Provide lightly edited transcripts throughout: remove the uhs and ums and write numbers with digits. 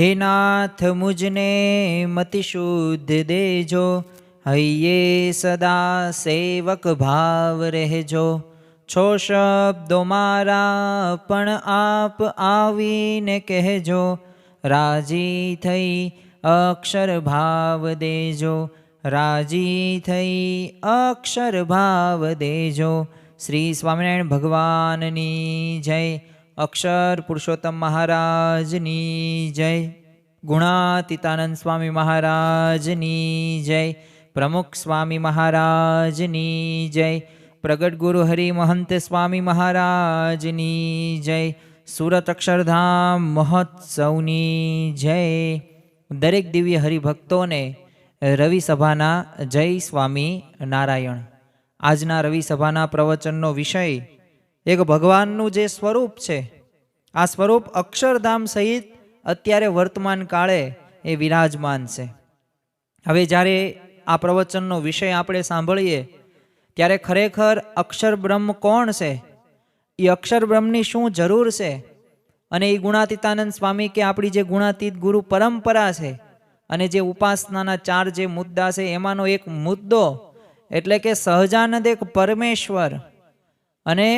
હે નાથ મુજને મતિ શુદ્ધ દેજો, હૈયે સદા સેવક ભાવ રહેજો. છો શબ્દો મારા પણ આપ આવીને કહેજો, રાજી થઈ અક્ષર ભાવ દેજો, રાજી થઈ અક્ષર ભાવ દેજો. શ્રી સ્વામિનારાયણ ભગવાનની જય. અક્ષર પુરુષોત્તમ મહારાજની જય. ગુણાતીતાનંદ સ્વામી મહારાજની જય. પ્રમુખ સ્વામી મહારાજની જય. પ્રગટ ગુરુ હરિ મહંત સ્વામી મહારાજની જય. સુરત અક્ષરધામ મહોત્સવની જય. દરેક દિવ્ય હરિભક્તોને રવિ સભાના જય સ્વામી નારાયણ. આજના રવિ સભાના પ્રવચનનો વિષય એક ભગવાનનું જે સ્વરૂપ છે, આ સ્વરૂપ અક્ષરધામ સહિત અત્યારે વર્તમાન કાળે એ વિરાજમાન છે. હવે જ્યારે આ પ્રવચનનો વિષય આપણે સાંભળીએ ત્યારે ખરેખર અક્ષર બ્રહ્મ કોણ છે, એ અક્ષર બ્રહ્મની શું જરૂર છે, અને એ ગુણાતીતાનંદ સ્વામી કે આપણી જે ગુણાતીત ગુરુ પરંપરા છે અને જે ઉપાસનાના 4 જે મુદ્દા છે એમાંનો એક મુદ્દો એટલે કે સહજાનંદ એક પરમેશ્વર અને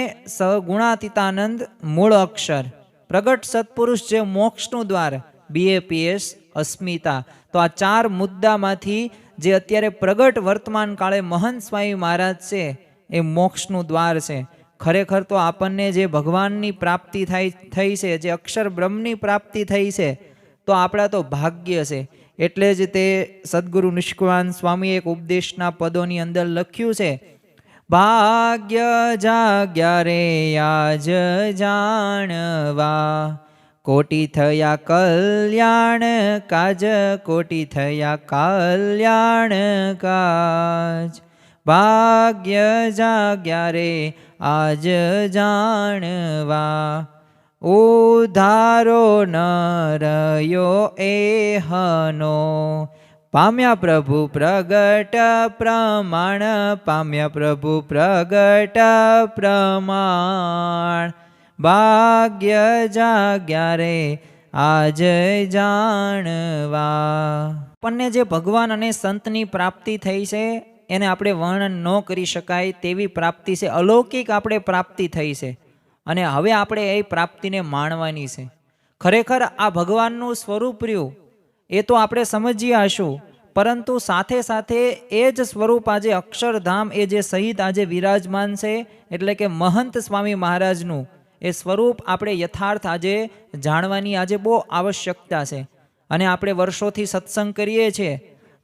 ગુણાતીતાનંદ મૂળ અક્ષર, પ્રગટ સત્પુરુષ જે મોક્ષનું દ્વાર, BAPS અસ્મિતા. તો આ 4 મુદ્દામાંથી જે અત્યારે પ્રગટ વર્તમાન કાળે મહંત સ્વામી મહારાજ છે એ મોક્ષનું દ્વાર છે. ખરેખર તો આપણને જે ભગવાનની પ્રાપ્તિ થઈ છે, જે અક્ષર બ્રહ્મની પ્રાપ્તિ થઈ છે, તો આપણા તો ભાગ્ય છે. એટલે જ તે સદગુરુ નિષ્કુળાનંદ સ્વામી એક ઉપદેશના પદોની અંદર લખ્યું છે, ભાગ્ય જાગ્યા રે આજ જાણવા, કોટી થયા કલ્યાણ કાજ, કોટી થયા કલ્યાણ કાજ. ભાગ્ય જાગ્યા રે આજ જાણવા, ઉધારો ન રહ્યો એહનો, પામ્યા પ્રભુ પ્રગટ પ્રમાણ, પામ્યા પ્રભુ પ્રગટ પ્રમાણ. ભાગ્ય જાગ્યા રે આજ જાણવા. આપણને જે ભગવાન અને સંતની પ્રાપ્તિ થઈ છે એને આપણે વર્ણન ન કરી શકાય તેવી પ્રાપ્તિ છે, અલૌકિક આપણે પ્રાપ્તિ થઈ છે અને હવે આપણે એ પ્રાપ્તિને માણવાની છે. ખરેખર આ ભગવાનનું સ્વરૂપ રહ્યું એ તો આપણે સમજીએ હશું, પરંતુ સાથે સાથે એ જ સ્વરૂપ આજે અક્ષરધામ એ જે સહિત આજે વિરાજમાન છે એટલે કે મહંત સ્વામી મહારાજનું એ સ્વરૂપ આપણે યથાર્થ આજે જાણવાની આજે બહુ આવશ્યકતા છે. અને આપણે વર્ષોથી સત્સંગ કરીએ છીએ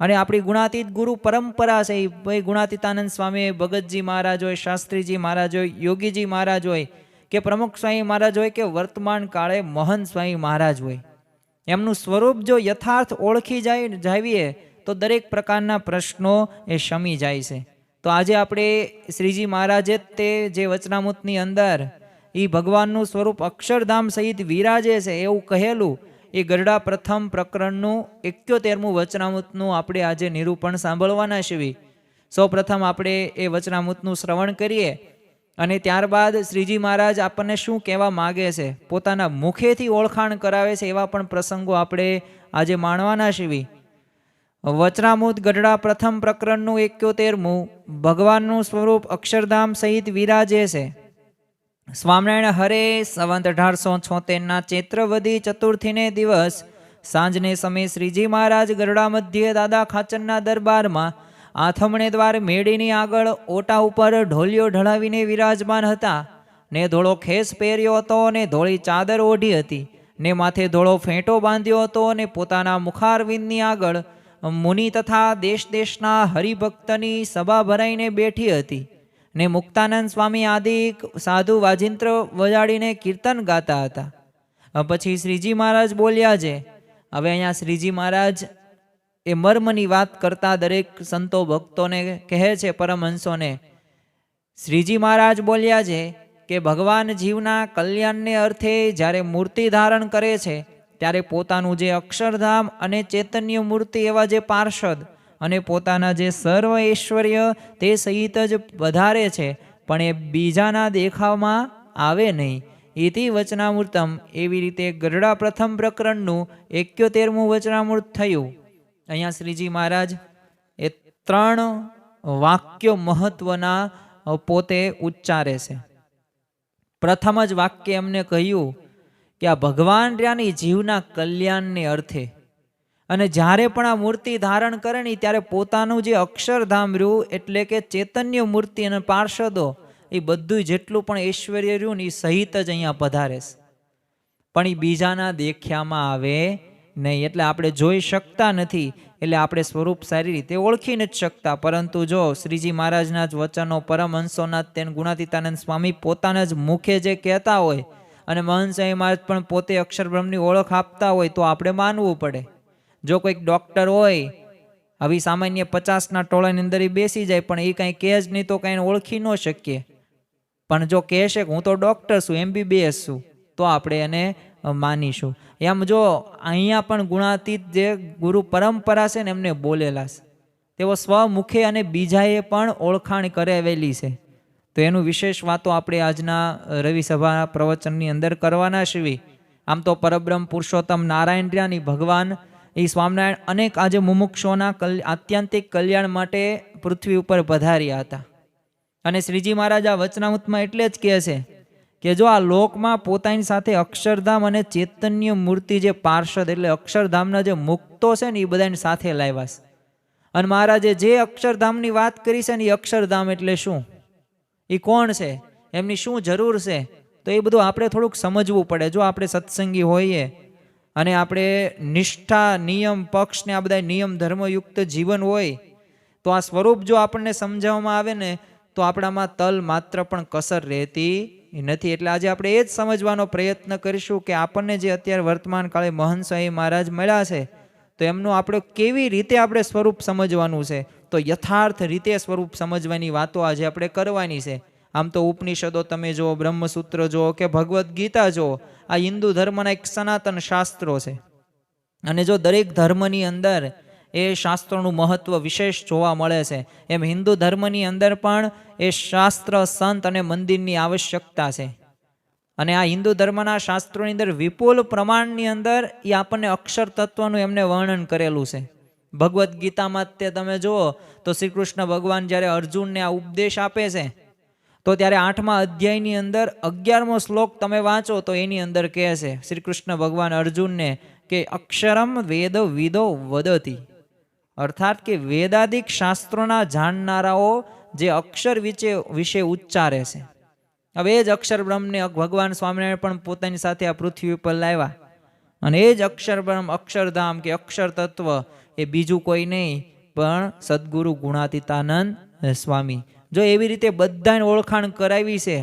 અને આપણી ગુણાતીત ગુરુ પરંપરા છે, ભાઈ ગુણાતીતાનંદ સ્વામી, ભગતજી મહારાજ હોય, શાસ્ત્રીજી મહારાજ હોય, યોગીજી મહારાજ હોય કે પ્રમુખ સ્વામી મહારાજ હોય કે વર્તમાન કાળે મહંત સ્વામી મહારાજ હોય, એમનું સ્વરૂપ જો યથાર્થ ઓળખી જાવીએ તો દરેક પ્રકારના પ્રશ્નો એ શમી જાય છે. તો આજે આપણે શ્રીજી મહારાજે તે જે વચનામૃતની અંદર એ ભગવાનનું સ્વરૂપ અક્ષરધામ સહિત વિરાજે છે એવું કહેલું એ ગરડા પ્રથમ પ્રકરણનું 71મું વચનામૃતનું આપણે આજે નિરૂપણ સાંભળવાના છીએ. સૌ પ્રથમ આપણે એ વચનામૃતનું શ્રવણ કરીએ અને ત્યારબાદ શ્રીજી મહારાજ આપણને શું કહેવા માગે છે, પોતાના મુખેથી ઓળખાણ કરાવે છે એવા પણ પ્રસંગો આપણે આજે માણવાના છીએ. વચનામૃત ગઢડા પ્રથમ પ્રકરણનું 71મું, ભગવાનનું સ્વરૂપ અક્ષરધામ સહિત વિરાજે છે. સ્વામિનારાયણ હરે સંવત 1876 ચૈત્રવદી ચતુર્થીને દિવસ સાંજને સમયે શ્રીજી મહારાજ ગરડા મધ્યે દાદા ખાચરના દરબારમાં આથમણે દ્વાર મેળીની આગળ ઓટા ઉપર ઢોલિયો ઢળાવીને વિરાજમાન હતા ને ધોળો ખેસ પહેર્યો હતો ને ધોળી ચાદર ઓઢી હતી ને માથે ધોળો ફેંટો બાંધ્યો હતો ને પોતાના મુખારવિંદની આગળ મુનિ તથા દેશ દેશના હરિભક્તની સભા ભરાઈને બેઠી હતી ને મુક્તાનંદ સ્વામી આદિ સાધુ વાજિંત્ર વજાડીને કીર્તન ગાતા હતા. પછી શ્રીજી મહારાજ બોલ્યા છે. હવે અહીંયા શ્રીજી મહારાજ એ મર્મની વાત કરતા દરેક સંતો ભક્તોને કહે છે, પરમહંસોને. શ્રીજી મહારાજ બોલ્યા છે કે ભગવાન જીવના કલ્યાણને અર્થે જ્યારે મૂર્તિ ધારણ કરે છે ત્યારે પોતાનું જે અક્ષરધામ અને ચૈતન્ય મૂર્તિ એવા જે પાર્ષદ અને પોતાના જે સર્વ ઐશ્વર્ય તે સહિત જ વધારે છે, પણ એ બીજાના દેખાવમાં આવે નહીં. ઇતિ વચનામૃતમ, એવી રીતે ગરડા પ્રથમ પ્રકરણનું 71મું વચનામૃત થયું. અહીંયા શ્રીજી મહારાજ એ 3 વાક્યો મહત્વના પોતે ઉચ્ચારે છે. પ્રથમ જ વાક્ય એમને કહ્યું કે આ ભગવાન રહ્યાની જીવના કલ્યાણને અર્થે, અને જ્યારે પણ આ મૂર્તિ ધારણ કરે ને ત્યારે પોતાનું જે અક્ષરધામ રહ્યું એટલે કે ચૈતન્ય મૂર્તિ અને પાર્ષદો એ બધું જેટલું પણ ઐશ્વર્ય રહ્યું ને એ સહિત જ અહીંયા પધારે છે. પણ એ બીજાના દેખ્યામાં આવે નહીં, એટલે આપણે જોઈ શકતા નથી, એટલે આપણે સ્વરૂપ સારી રીતે ઓળખી નથી શકતા. પરંતુ જો શ્રીજી મહારાજના જ વચનો પરમહંસોના તેન ગુણાતીતાનંદ સ્વામી પોતાના જ મુખે જે કહેતા હોય અને મહંત સ્વામી મહારાજ પણ પોતે અક્ષર બ્રહ્મની ઓળખ આપતા હોય તો આપણે માનવું પડે. જો કોઈક ડૉક્ટર હોય, આવી સામાન્ય 50ના ટોળાની અંદર એ બેસી જાય પણ એ કાંઈ કહે જ નહીં તો કાંઈ ઓળખી ન શકીએ. પણ જો કહેશે કે હું તો ડૉક્ટર છું, MBBS છું, તો આપણે એને માનીશું. એમ જો અહીંયા પણ ગુણાતીત જે ગુરુ પરંપરા છે ને એમને બોલેલા છે, તેઓ સ્વમુખે અને બીજાએ પણ ઓળખાણ કરાવેલી છે. તો એનું વિશેષ વાતો આપણે આજના રવિ સભા પ્રવચનની અંદર કરવાના છીએ. આમ તો પરબ્રહ્મ પુરુષોત્તમ નારાયણ રહ્યાની ભગવાન એ સ્વામિનારાયણ અનેક આજે મુમુક્ષોના આત્યંતિક કલ્યાણ માટે પૃથ્વી ઉપર પધાર્યા હતા. અને શ્રીજી મહારાજ આ વચનામૃતમાં એટલે જ કહે છે કે જો આ લોકમાં પોતાની સાથે અક્ષરધામ અને ચૈતન્ય મૂર્તિ જે પાર્ષદ એટલે અક્ષરધામના જે મુક્તો છે ને એ બધાની સાથે લાવ્યા છે. અને મહારાજે જે અક્ષરધામની વાત કરી છે ને એ અક્ષરધામ એટલે શું, એ કોણ છે, એમની શું જરૂર છે, તો એ બધું આપણે થોડુંક સમજવું પડે. જો આપણે સત્સંગી હોઈએ અને આપણે નિષ્ઠા, નિયમ, પક્ષ ને આ બધા નિયમ ધર્મયુક્ત જીવન હોય તો આ સ્વરૂપ જો આપણને સમજાવવામાં આવે ને તો આપણામાં તલ માત્ર પણ કસર રહેતી નથી. એટલે આજે આપણે એ જ સમજવાનો પ્રયત્ન કરીશું કે આપણને જે અત્યારે વર્તમાન કાળે મહંત સ્વામી મહારાજ મળ્યા છે તો એમનું આપણે કેવી રીતે આપણે સ્વરૂપ સમજવાનું છે, તો યથાર્થ રીતે સ્વરૂપ સમજવાની વાતો આજે આપણે કરવાની છે. આમ તો ઉપનિષદો તમે જુઓ, બ્રહ્મસૂત્ર જુઓ કે ભગવદ્ ગીતા જુઓ, આ હિન્દુ ધર્મના એક સનાતન શાસ્ત્રો છે. અને જો દરેક ધર્મની અંદર એ શાસ્ત્રોનું મહત્વ વિશેષ જોવા મળે છે, એમ હિન્દુ ધર્મની અંદર પણ એ શાસ્ત્ર, સંત અને મંદિરની આવશ્યકતા છે. અને આ હિન્દુ ધર્મના શાસ્ત્રોની અંદર વિપુલ પ્રમાણની અંદર એ આપણને અક્ષર તત્વનું એમને વર્ણન કરેલું છે. ભગવદ્ ગીતામાં તે તમે જુઓ તો શ્રી કૃષ્ણ ભગવાન જ્યારે અર્જુનને આ ઉપદેશ આપે છે તો ત્યારે 8મા અધ્યાયની અંદર 11મો શ્લોક તમે વાંચો તો એની અંદર કહે છે શ્રી કૃષ્ણ ભગવાન અર્જુનને કે અક્ષરમ વેદ વિદો વદતી, અર્થાત કે વેદાદિક શાસ્ત્રોના જાણનારાઓ જે અક્ષર વિશે ઉચ્ચારે છે. હવે એ જ અક્ષર બ્રહ્મને ભગવાન સ્વામિનારાયણ પણ પોતાની સાથે આ પૃથ્વી ઉપર લાવ્યા. અને એ જ અક્ષર બ્રહ્મ, અક્ષરધામ કે અક્ષર તત્વ એ બીજું કોઈ નહીં પણ સદગુરુ ગુણાતીતાનંદ સ્વામી. જો એવી રીતે બધાને ઓળખાણ કરાવી છે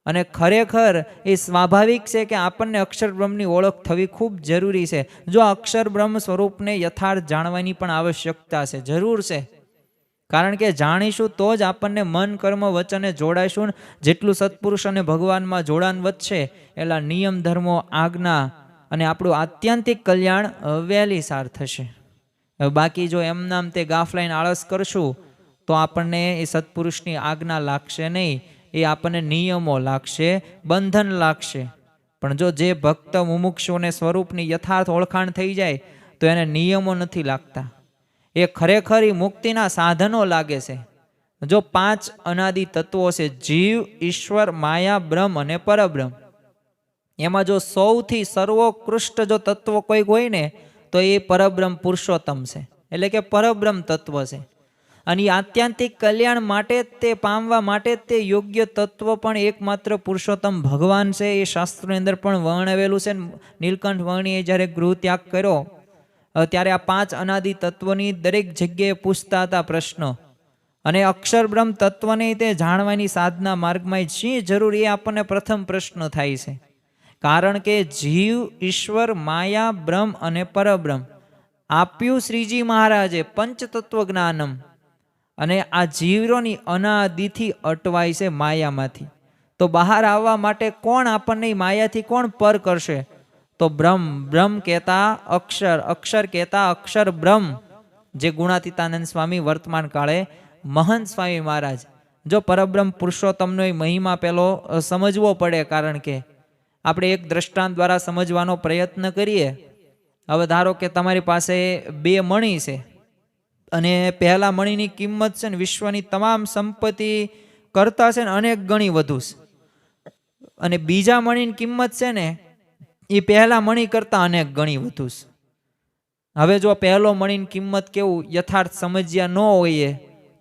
અને ખરેખર એ સ્વાભાવિક છે કે આપણને અક્ષર બ્રહ્મની ઓળખ થવી ખૂબ જરૂરી છે. જો અક્ષર બ્રહ્મ સ્વરૂપને યથાર્થ જાણવાની પણ આવશ્યકતા છે, જરૂર છે. કારણ કે જાણીશું તો જ આપણને મન, કર્મ, વચને જોડાઈશું. જેટલું સત્પુરુષ અને ભગવાનમાં જોડાણ વધશે એટલા નિયમ, ધર્મો, આજ્ઞા અને આપણું આત્યંતિક કલ્યાણ વહેલી સાર થશે. બાકી જો એમનામ તે ગાફલાઈને આળસ કરશું તો આપણને એ સત્પુરુષની આજ્ઞા લાગશે નહીં, એ આપણને નિયમો લાગશે, બંધન લાગશે. પણ જો જે ભક્ત મુમુક્ષુને સ્વરૂપની યથાર્થ ઓળખાણ થઈ જાય તો એને નિયમો નથી લાગતા, એ ખરેખર મુક્તિના સાધનો લાગે છે. જો 5 અનાદિ તત્વો છે, જીવ, ઈશ્વર, માયા, બ્રહ્મ અને પરબ્રહ્મ. એમાં જો સૌથી સર્વોત્કૃષ્ટ જો તત્વ કોઈ હોય ને તો એ પરબ્રહ્મ પુરુષોત્તમ છે, એટલે કે પરબ્રહ્મ તત્વ છે. અને એ આત્યંતિક કલ્યાણ માટે તે પામવા માટે તે યોગ્ય તત્વ પણ એકમાત્ર પુરુષોત્તમ ભગવાન છે. એ શાસ્ત્રોની અંદર પણ વર્ણવેલું છે. નીલકંઠ વર્ણીએ જ્યારે ગૃહ ત્યાગ કર્યો ત્યારે આ 5 અનાદિ તત્વની દરેક જગ્યાએ પૂછતા હતા પ્રશ્નો. અને અક્ષર બ્રહ્મ તત્વને તે જાણવાની સાધના માર્ગમાં શી જરૂર, એ આપણને પ્રથમ પ્રશ્ન થાય છે. કારણ કે જીવ, ઈશ્વર, માયા, બ્રહ્મ અને પરબ્રહ્મ આપ્યું શ્રીજી મહારાજે પંચતત્વ જ્ઞાનમ. અને આ જીવોની અનાદિથી અટવાય છે માયામાંથી. તો બહાર આવવા માટે કોણ આપણને માયાથી કોણ પર કરશે? તો બ્રહ્મ. બ્રહ્મ કહેતા અક્ષર, અક્ષર કહેતા અક્ષર બ્રહ્મ, જે ગુણાતીતાનંદ સ્વામી વર્તમાન કાળે મહંત સ્વામી મહારાજ જો પરબ્રહ્મ પુરુષોત્તમનો મહિમા પેલો સમજવો પડે, કારણ કે આપણે એક દ્રષ્ટાંત દ્વારા સમજવાનો પ્રયત્ન કરીએ. હવે ધારો કે તમારી પાસે 2 મણી છે અને પહેલા મણીની કિંમત છે ને વિશ્વની તમામ સંપત્તિ કરતા છે ને અનેક ગણી વધુ છે, અને બીજા મણીની કિંમત છે ને એ પહેલા મણી કરતા અનેક ગણી વધુ છે. હવે જો પહેલો મણીની કિંમત કેવું યથાર્થ સમજ્યા ન હોઈએ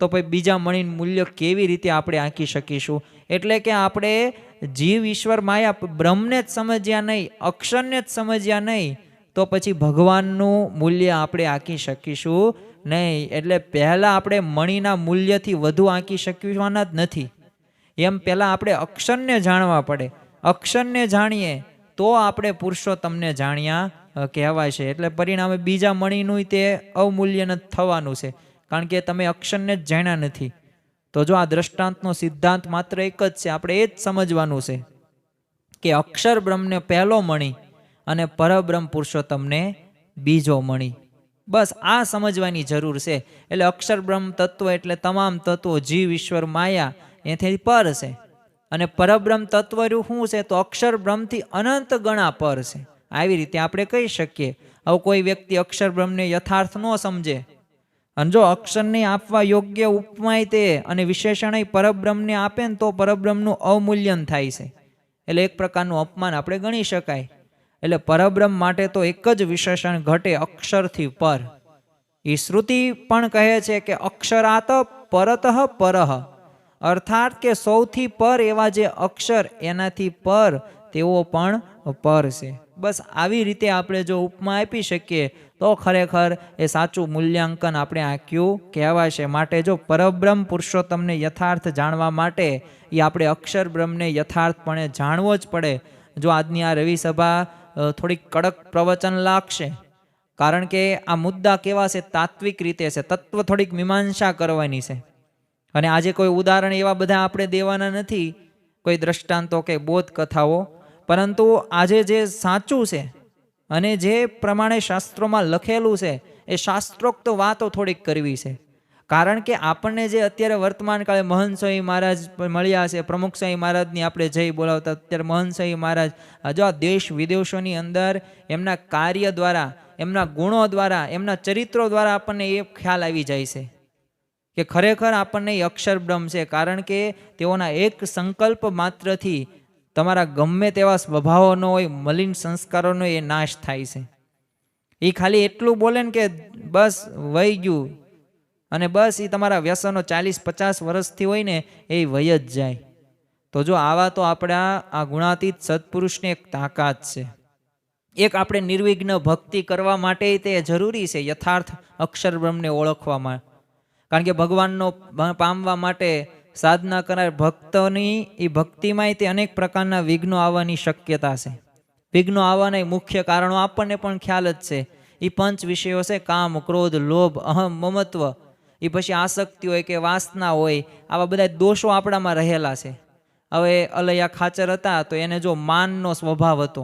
તો પછી બીજા મણીનું મૂલ્ય કેવી રીતે આપણે આંકી શકીશું? એટલે કે આપણે જીવ ઈશ્વર માયા બ્રહ્મને જ સમજ્યા નહીં, અક્ષરને જ સમજ્યા નહીં, તો પછી ભગવાનનું મૂલ્ય આપણે આંકી શકીશું નહીં. એટલે પહેલાં આપણે મણીના મૂલ્યથી વધુ આંકી શકવાના જ નથી. એમ પહેલાં આપણે અક્ષરને જાણવા પડે. અક્ષરને જાણીએ તો આપણે પુરુષોત્તમને જાણ્યા કહેવાય છે. એટલે પરિણામે બીજા મણીનું તે અવમૂલ્ય નથી થવાનું છે, કારણ કે તમે અક્ષરને જ જાણ્યા નથી. તો જો આ દ્રષ્ટાંતનો સિદ્ધાંત માત્ર એક જ છે, આપણે એ જ સમજવાનું છે કે અક્ષર બ્રહ્મને પહેલો મણી અને પરબ્રહ્મ પુરુષોત્તમને બીજો મણી. બસ આ સમજવાની જરૂર છે. એટલે અક્ષર બ્રહ્મ તત્વ એટલે તમામ તત્વો, જીવ ઈશ્વર માયા એથી પર છે, અને પરબ્રહ્મ તત્વ શું છે તો અક્ષર બ્રહ્મથી અનંત ગણા પર છે. આવી રીતે આપણે કહી શકીએ. હવે કોઈ વ્યક્તિ અક્ષર બ્રહ્મને યથાર્થ ન સમજે અને જો અક્ષરને આપવા યોગ્ય ઉપમાય તે અને વિશેષણ પરબ્રહ્મને આપે ને તો પરબ્રહ્મનું અવમૂલ્યન થાય છે. એટલે એક પ્રકારનું અપમાન આપણે ગણી શકાય. એટલે પરબ્રહ્મ માટે તો એક જ વિશેષણ ઘટે, અક્ષરથી પર. એ શ્રુતિ પણ કહે છે કે અક્ષરાત પરતઃ પરહ, અર્થાત કે સૌથી પર એવા જે અક્ષર એનાથી પર તેઓ પણ પર છે. બસ આવી રીતે આપણે જો ઉપમા આપી શકીએ તો ખરેખર એ સાચું મૂલ્યાંકન આપણે આંક્યું કહેવાશે. માટે જો પરબ્રહ્મ પુરુષોત્તમને યથાર્થ જાણવા માટે એ આપણે અક્ષર બ્રહ્મને યથાર્થપણે જાણવો જ પડે. જો આજની આ રવિ સભા થોડીક કડક પ્રવચન લાગશે, કારણ કે આ મુદ્દા કેવા છે, તાત્વિક રીતે છે, તત્વ થોડીક મીમાંસા કરવાની છે. અને આજે કોઈ ઉદાહરણ એવા બધા આપણે દેવાના નથી, કોઈ દ્રષ્ટાંતો કે બોધ કથાઓ, પરંતુ આજે જે સાચું છે અને જે પ્રમાણે શાસ્ત્રોમાં લખેલું છે એ શાસ્ત્રોક્ત વાતો થોડીક કરવી છે. કારણ કે આપણને જે અત્યારે વર્તમાન કાળે મહંત સ્વામી મહારાજ મળ્યા છે, પ્રમુખ સ્વામી મહારાજની આપણે જય બોલાવતા, અત્યારે મહંત સ્વામી મહારાજ જો આ દેશ વિદેશોની અંદર એમના કાર્ય દ્વારા, એમના ગુણો દ્વારા, એમના ચરિત્રો દ્વારા આપણને એ ખ્યાલ આવી જાય છે કે ખરેખર આપણને એ અક્ષર બ્રહ્મ છે. કારણ કે તેઓના એક સંકલ્પ માત્રથી તમારા ગમે તેવા સ્વભાવોનો હોય, મલિન સંસ્કારોનો એ નાશ થાય છે. એ ખાલી એટલું બોલે ને કે બસ વહી ગયું, અને બસ એ તમારા વ્યસનો 40-50 વર્ષથી હોય ને એ વહી જ જાય. તો જો આવા તો આપણા આ ગુણાતીત સત્પુરુષની એક તાકાત છે. એક આપણે નિર્વિઘ્ન ભક્તિ કરવા માટે તે જરૂરી છે યથાર્થ અક્ષર બ્રહ્મને ઓળખવામાં. કારણ કે ભગવાનનો પામવા માટે સાધના કરનાર ભક્તોની એ ભક્તિમાં તે અનેક પ્રકારના વિઘ્નો આવવાની શક્યતા છે. વિઘ્નો આવવાના મુખ્ય કારણો આપણને પણ ખ્યાલ જ છે. એ 5 વિષયો છે, કામ, ક્રોધ, લોભ, અહમ, મમત્વ. એ પછી આસક્તિ હોય કે વાસના હોય, આવા બધા દોષો આપણામાં રહેલા છે. હવે અલૈયા ખાચર હતા તો એને જો માનનો સ્વભાવ હતો,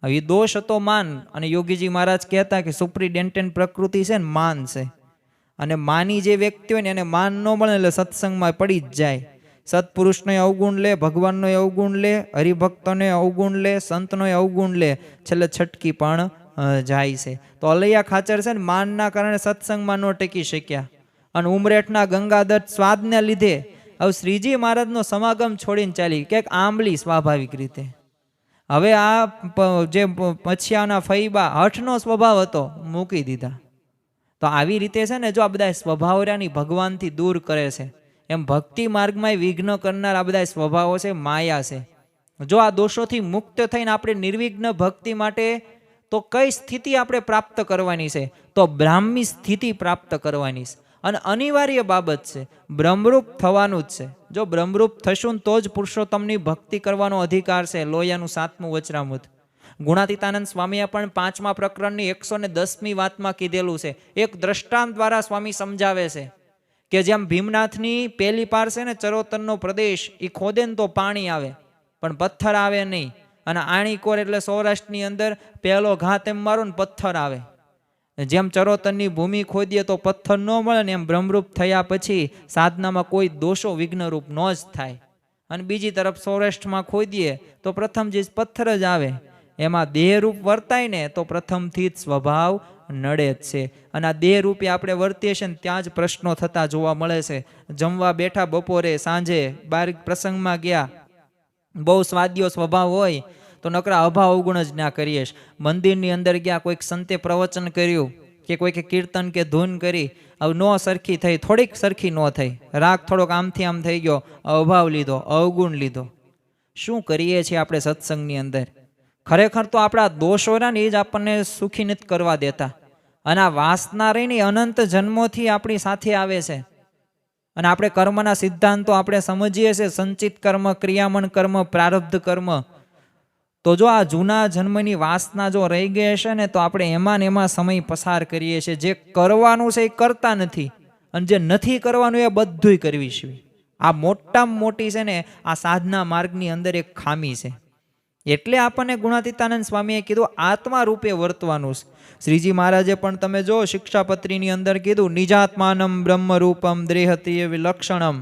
હવે એ દોષ હતો માન. અને યોગીજી મહારાજ કહેતા કે સુપ્રિટેન્ડન્ટ પ્રકૃતિ છે ને માન છે, અને માની જે વ્યક્તિ હોય ને એને માન ન મળે એટલે સત્સંગમાં પડી જ જાય. સત્પુરુષનો અવગુણ લે, ભગવાનનો અવગુણ લે, હરિભક્તોને અવગુણ લે, સંતનો અવગુણ લે, છેલ્લે છટકી પણ જાય છે. તો અલૈયા ખાચર છે ને માનના કારણે સત્સંગમાં ન ટેકી શક્યા, અને ઉમરેઠના ગંગાધર સ્વાદને લીધે હવે શ્રીજી મહારાજનો સમાગમ છોડીને ચાલી ક્યાંક આંબલી સ્વાભાવિક રીતે. હવે આ જે પછિયાના ફૈબા હઠનો સ્વભાવ હતો મૂકી દીધા. તો આવી રીતે છે ને જો આ બધા સ્વભાવરાની ભગવાનથી દૂર કરે છે, એમ ભક્તિ માર્ગમાં વિઘ્ન કરનાર આ બધા સ્વભાવો છે, માયા છે. જો આ દોષોથી મુક્ત થઈને આપણે નિર્વિઘ્ન ભક્તિ માટે તો કઈ સ્થિતિ આપણે પ્રાપ્ત કરવાની છે? તો બ્રાહ્મી સ્થિતિ પ્રાપ્ત કરવાની છે, અને અનિવાર્ય બાબત છે. બ્રહ્મરૂપ થવાનું જ છે. જો બ્રહ્મરૂપ થશું તો જ પુરુષોત્તમની ભક્તિ કરવાનો અધિકાર છે. લોયાનું 7મું વચરામૃત. ગુણાતીતાનંદ સ્વામીએ પણ 5મા પ્રકરણની 110મી વાતમાં કીધેલું છે. એક દ્રષ્ટાંત દ્વારા સ્વામી સમજાવે છે કે જેમ ભીમનાથની પેલી પાર છે ને ચરોતરનો પ્રદેશ, એ ખોદે ને તો પાણી આવે પણ પથ્થર આવે નહીં. અને આણીકોર એટલે સૌરાષ્ટ્રની અંદર પહેલો ઘા તેમ મારો ને પથ્થર આવે. જેમ ચરોતરની ભૂમિ ખોદીએ તો પથ્થર ન મળે ને એમ બ્રહ્મરૂપ થયા પછી સાધનામાં કોઈ દોષો વિઘ્નરૂપ ન જ થાય. અને બીજી તરફ સૌરાષ્ટ્રમાં ખોદીએ તો પ્રથમ જે પથ્થર જ આવે, એમાં દેહરૂપ વર્તાય ને તો પ્રથમથી જ સ્વભાવ નડે જ છે. અને આ દેહરૂપે આપણે વર્તીએ છીએ ને ત્યાં જ પ્રશ્નો થતા જોવા મળે છે. જમવા બેઠા બપોરે સાંજે બાર પ્રસંગમાં ગયા, બહુ સ્વાદ્યો સ્વભાવ હોય તો નકરા અભાવ અવગુણ જ ના કરીએ. મંદિરની અંદર ગયા, કોઈક સંતે પ્રવચન કર્યું કે કોઈકે કીર્તન કે ધૂન કરી, હવે નો સરખી થઈ, થોડીક સરખી ન થઈ, રાગ થોડોક આમથી આમ થઈ ગયો, અભાવ લીધો, અવગુણ લીધો. શું કરીએ છીએ આપણે સત્સંગની અંદર? ખરેખર તો આપણા દોષો ને એ જ આપણને સુખી નથી કરવા દેતા. અને આ વાસના રહીને અનંત જન્મોથી આપણી સાથે આવે છે. અને આપણે કર્મના સિદ્ધાંતો આપણે સમજીએ છીએ, સંચિત કર્મ, ક્રિયામણ કર્મ, પ્રારબ્ધ કર્મ. તો જો આ જૂના જન્મની વાસના જો રહી ગઈ હશે ને તો આપણે એમાં ને એમાં સમય પસાર કરીએ છીએ. જે કરવાનું છે એ કરતા નથી, અને જે નથી કરવાનું એ બધુંય કરવી છે. આ મોટામાં મોટી છે ને આ સાધના માર્ગની અંદર એક ખામી છે. એટલે આપણને ગુણાતીતાનંદ સ્વામીએ કીધું આત્મા રૂપે વર્તવાનું છે. શ્રીજી મહારાજે પણ તમે જો શિક્ષાપત્રીની અંદર કીધું, નિજાત્માનમ બ્રહ્મરૂપમ દ્રેહતીય વિલક્ષણમ.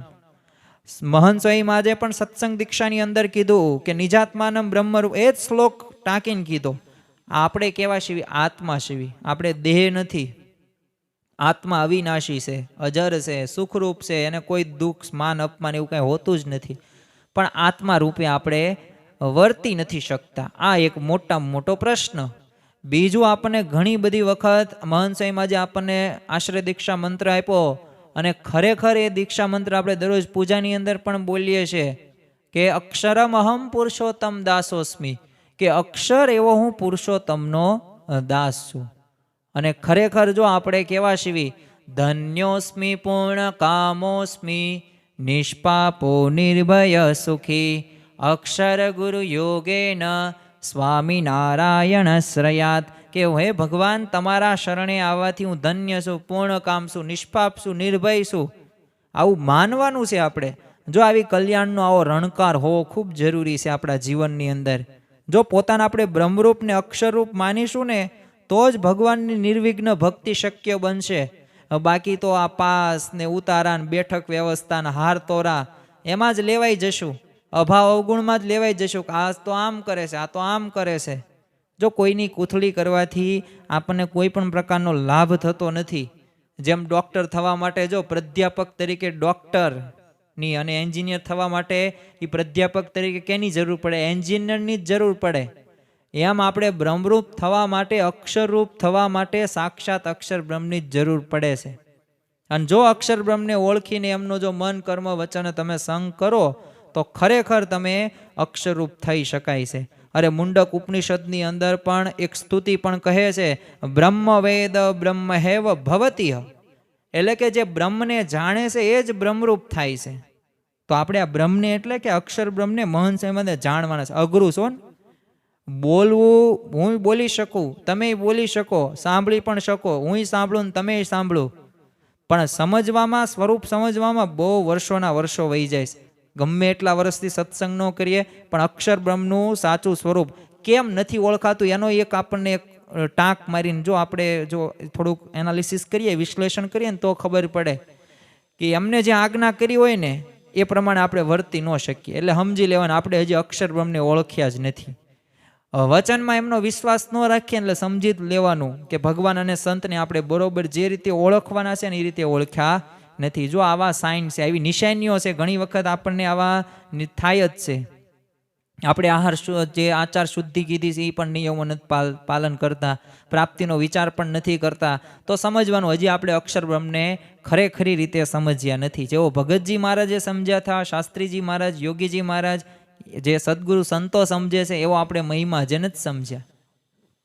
મહંત સ્વામી મહારાજે પણ સત્સંગ દીક્ષાની અંદર કીધું કે નિજાત્માનમ બ્રહ્મરૂપ, એ જ શ્લોક ટાંકીને કીધો. આપણે કેવા શિવી? આત્મા શિવી. આપણે દેહ નથી. આત્મા અવિનાશી છે, અજર છે, સુખરૂપ છે, એને કોઈ દુઃખ માન અપમાન એવું કાંઈ હોતું જ નથી. પણ આત્મા રૂપે આપણે વર્તી નથી શકતા. આ એક મોટામાં મોટો પ્રશ્ન. બીજું, આપણને ઘણી બધી વખત મહંત સ્વામી મહારાજે આપણને આશ્રય દીક્ષા મંત્ર આપ્યો, અને ખરેખર એ દીક્ષા મંત્ર આપણે દરરોજ પૂજાની અંદર પણ બોલીએ છીએ કે અક્ષરમ અહમ પુરુષોત્તમ દાસોસ્મી, કે અક્ષર એવો હું પુરુષોત્તમનો દાસ છું. અને ખરેખર જો આપણે કેવા શિવી, ધન્યોસ્મી પૂર્ણ કામોસ્મી નિષ્પાપો નિર્ભય સુખી અક્ષર ગુરુ યોગેન સ્વામિનારાયણ શ્રયાત, કે હે ભગવાન, તમારા શરણે આવવાથી હું ધન્ય છું, પૂર્ણ કામ છું, નિષ્પાપ છું, નિર્ભય છું. આવું માનવાનું છે આપણે. જો આવી કલ્યાણનો આવો રણકાર હોવો ખૂબ જરૂરી છે આપણા જીવનની અંદર. જો પોતાને આપણે બ્રહ્મરૂપ ને અક્ષરરૂપ માનીશું ને તો જ ભગવાનની નિર્વિઘ્ન ભક્તિ શક્ય બનશે. બાકી તો આ પાસ ને ઉતારા ને બેઠક વ્યવસ્થા ને હાર તોરા એમાં જ લેવાઈ જશું, અભાવ અવગુણમાં જ લેવાઈ જશું કે આ તો આમ કરે છે, આ તો આમ કરે છે. જો કોઈની કૂથળી કરવાથી આપણને કોઈ પણ પ્રકારનો લાભ થતો નથી. જેમ ડૉક્ટર થવા માટે જો પ્રાધ્યાપક તરીકે ડૉક્ટરની અને એન્જિનિયર થવા માટે એ પ્રાધ્યાપક તરીકે કેની જરૂર પડે? એન્જિનિયરની જ જરૂર પડે. એમ આપણે બ્રહ્મરૂપ થવા માટે, અક્ષરરૂપ થવા માટે સાક્ષાત અક્ષર બ્રહ્મની જ જરૂર પડે છે. અને જો અક્ષર બ્રહ્મને ઓળખીને એમનો જો મન કર્મ વચન તમે સંગ કરો તો ખરેખર તમે અક્ષરરૂપ થઈ શકાય છે. અરે મુંડક ઉપનિષદની અંદર પણ એક સ્તુતિ પણ કહે છે, બ્રહ્મ વેદ બ્રહ્મ હેવ ભવતીહ, એટલે કે જે બ્રહ્મને જાણે છે એ જ બ્રહ્મરૂપ થાય છે. તો આપણે આ બ્રહ્મને એટલે કે અક્ષર બ્રહ્મને મહંત સ્વામીને જાણવાના છે. અઘરું છો ને બોલવું, હું બોલી શકું, તમે બોલી શકો, સાંભળી પણ શકો, હું સાંભળું ને તમે સાંભળું, પણ સમજવામાં, સ્વરૂપ સમજવામાં બહુ વર્ષોના વર્ષો વહી જાય છે. ગમે એટલા વર્ષથી સત્સંગ ન કરીએ પણ અક્ષર બ્રહ્મનું સાચું સ્વરૂપ કેમ નથી ઓળખાતું એનો એક આપણને એક ટાંક મારીને જો આપણે જો થોડુંક એનાલિસિસ કરીએ, વિશ્લેષણ કરીએ ને તો ખબર પડે કે એમને જે આજ્ઞા કરી હોય ને એ પ્રમાણે આપણે વર્તી ન શકીએ. એટલે સમજી લેવાનું આપણે હજી અક્ષર બ્રહ્મને ઓળખ્યા જ નથી. વચનમાં એમનો વિશ્વાસ ન રાખીએ એટલે સમજી લેવાનું કે ભગવાન અને સંતને આપણે બરોબર જે રીતે ઓળખવાના છે ને એ રીતે ઓળખ્યા નથી. જો આવા સાઇન છે, આવી નિશાનીઓ છે, ઘણી વખત આપણને આવા થાય જ છે. આપણે આહાર જે આચાર શુદ્ધિ કીધી છે એ પણ નિયમો નથી પાલન કરતા, પ્રાપ્તિનો વિચાર પણ નથી કરતા, તો સમજવાનું હજી આપણે અક્ષર બ્રહ્મને ખરેખરી રીતે સમજ્યા નથી. જેવો ભગતજી મહારાજે સમજ્યા હતા, શાસ્ત્રીજી મહારાજ, યોગીજી મહારાજ, જે સદગુરુ સંતો સમજે છે એવો આપણે મહિમા જે નથી સમજ્યા.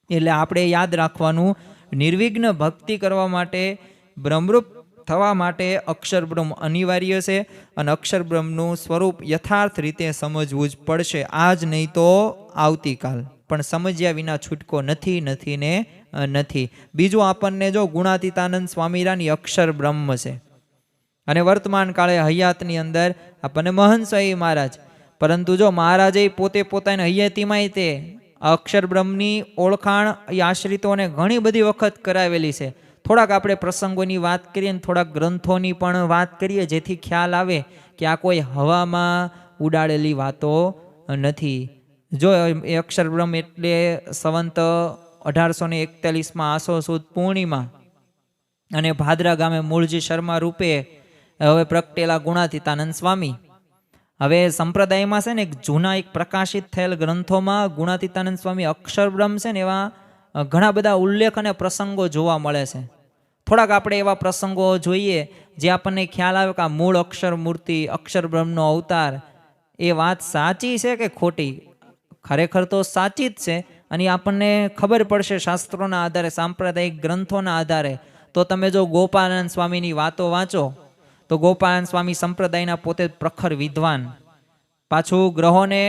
એટલે આપણે યાદ રાખવાનું, નિર્વિઘ્ન ભક્તિ કરવા માટે, બ્રહ્મરૂપ થવા માટે અક્ષર બ્રહ્મ અનિવાર્ય છે. અને અક્ષર બ્રહ્મનું સ્વરૂપ યથાર્થ રીતે સમજવું જ પડશે. આજ નહીં તો આવતીકાલ, પણ સમજ્યા વિના છૂટકો નથી, નથી ને નથી. બીજું, આપણને જો ગુણાતીતાનંદ સ્વામીરાની અક્ષર બ્રહ્મ છે, અને વર્તમાન કાળે હયાતની અંદર આપણને મહંત સ્વામી મહારાજ, પરંતુ જો મહારાજે પોતે પોતાની હૈયાતીમાંય તે આ અક્ષર બ્રહ્મની ઓળખાણ એ આશ્રિતોને ઘણી બધી વખત કરાવેલી છે. થોડાક આપણે પ્રસંગોની વાત કરીએ અને થોડાક ગ્રંથોની પણ વાત કરીએ, જેથી ખ્યાલ આવે કે આ કોઈ હવામાં ઉડાડેલી વાતો નથી. જો એ અક્ષર બ્રહ્મ એટલે સંવંત 1841 આસો સુદ પૂર્ણિમા અને ભાદરા ગામે મૂળજી શર્મા રૂપે હવે પ્રગટેલા ગુણાતીતાનંદ સ્વામી. હવે સંપ્રદાયમાં છે ને જૂના એક પ્રકાશિત થયેલ ગ્રંથોમાં ગુણાતીતાનંદ સ્વામી અક્ષર બ્રહ્મ છે ને એવા ઘણા બધા ઉલ્લેખ અને પ્રસંગો જોવા મળે છે. થોડાક આપણે એવા પ્રસંગો જોઈએ જે આપણને ખ્યાલ આવે કે આ મૂળ અક્ષર મૂર્તિ અક્ષર બ્રહ્મનો અવતાર, એ વાત સાચી છે કે ખોટી? ખરેખર તો સાચી જ છે, અને આપણને ખબર પડશે શાસ્ત્રોના આધારે, સાંપ્રદાયિક ગ્રંથોના આધારે. તો તમે જો ગોપાલનંદ સ્વામીની વાતો વાંચો તો ગોપાલનંદ સ્વામી સંપ્રદાયના પોતે પ્રખર વિદ્વાન, પાછું ગ્રહોને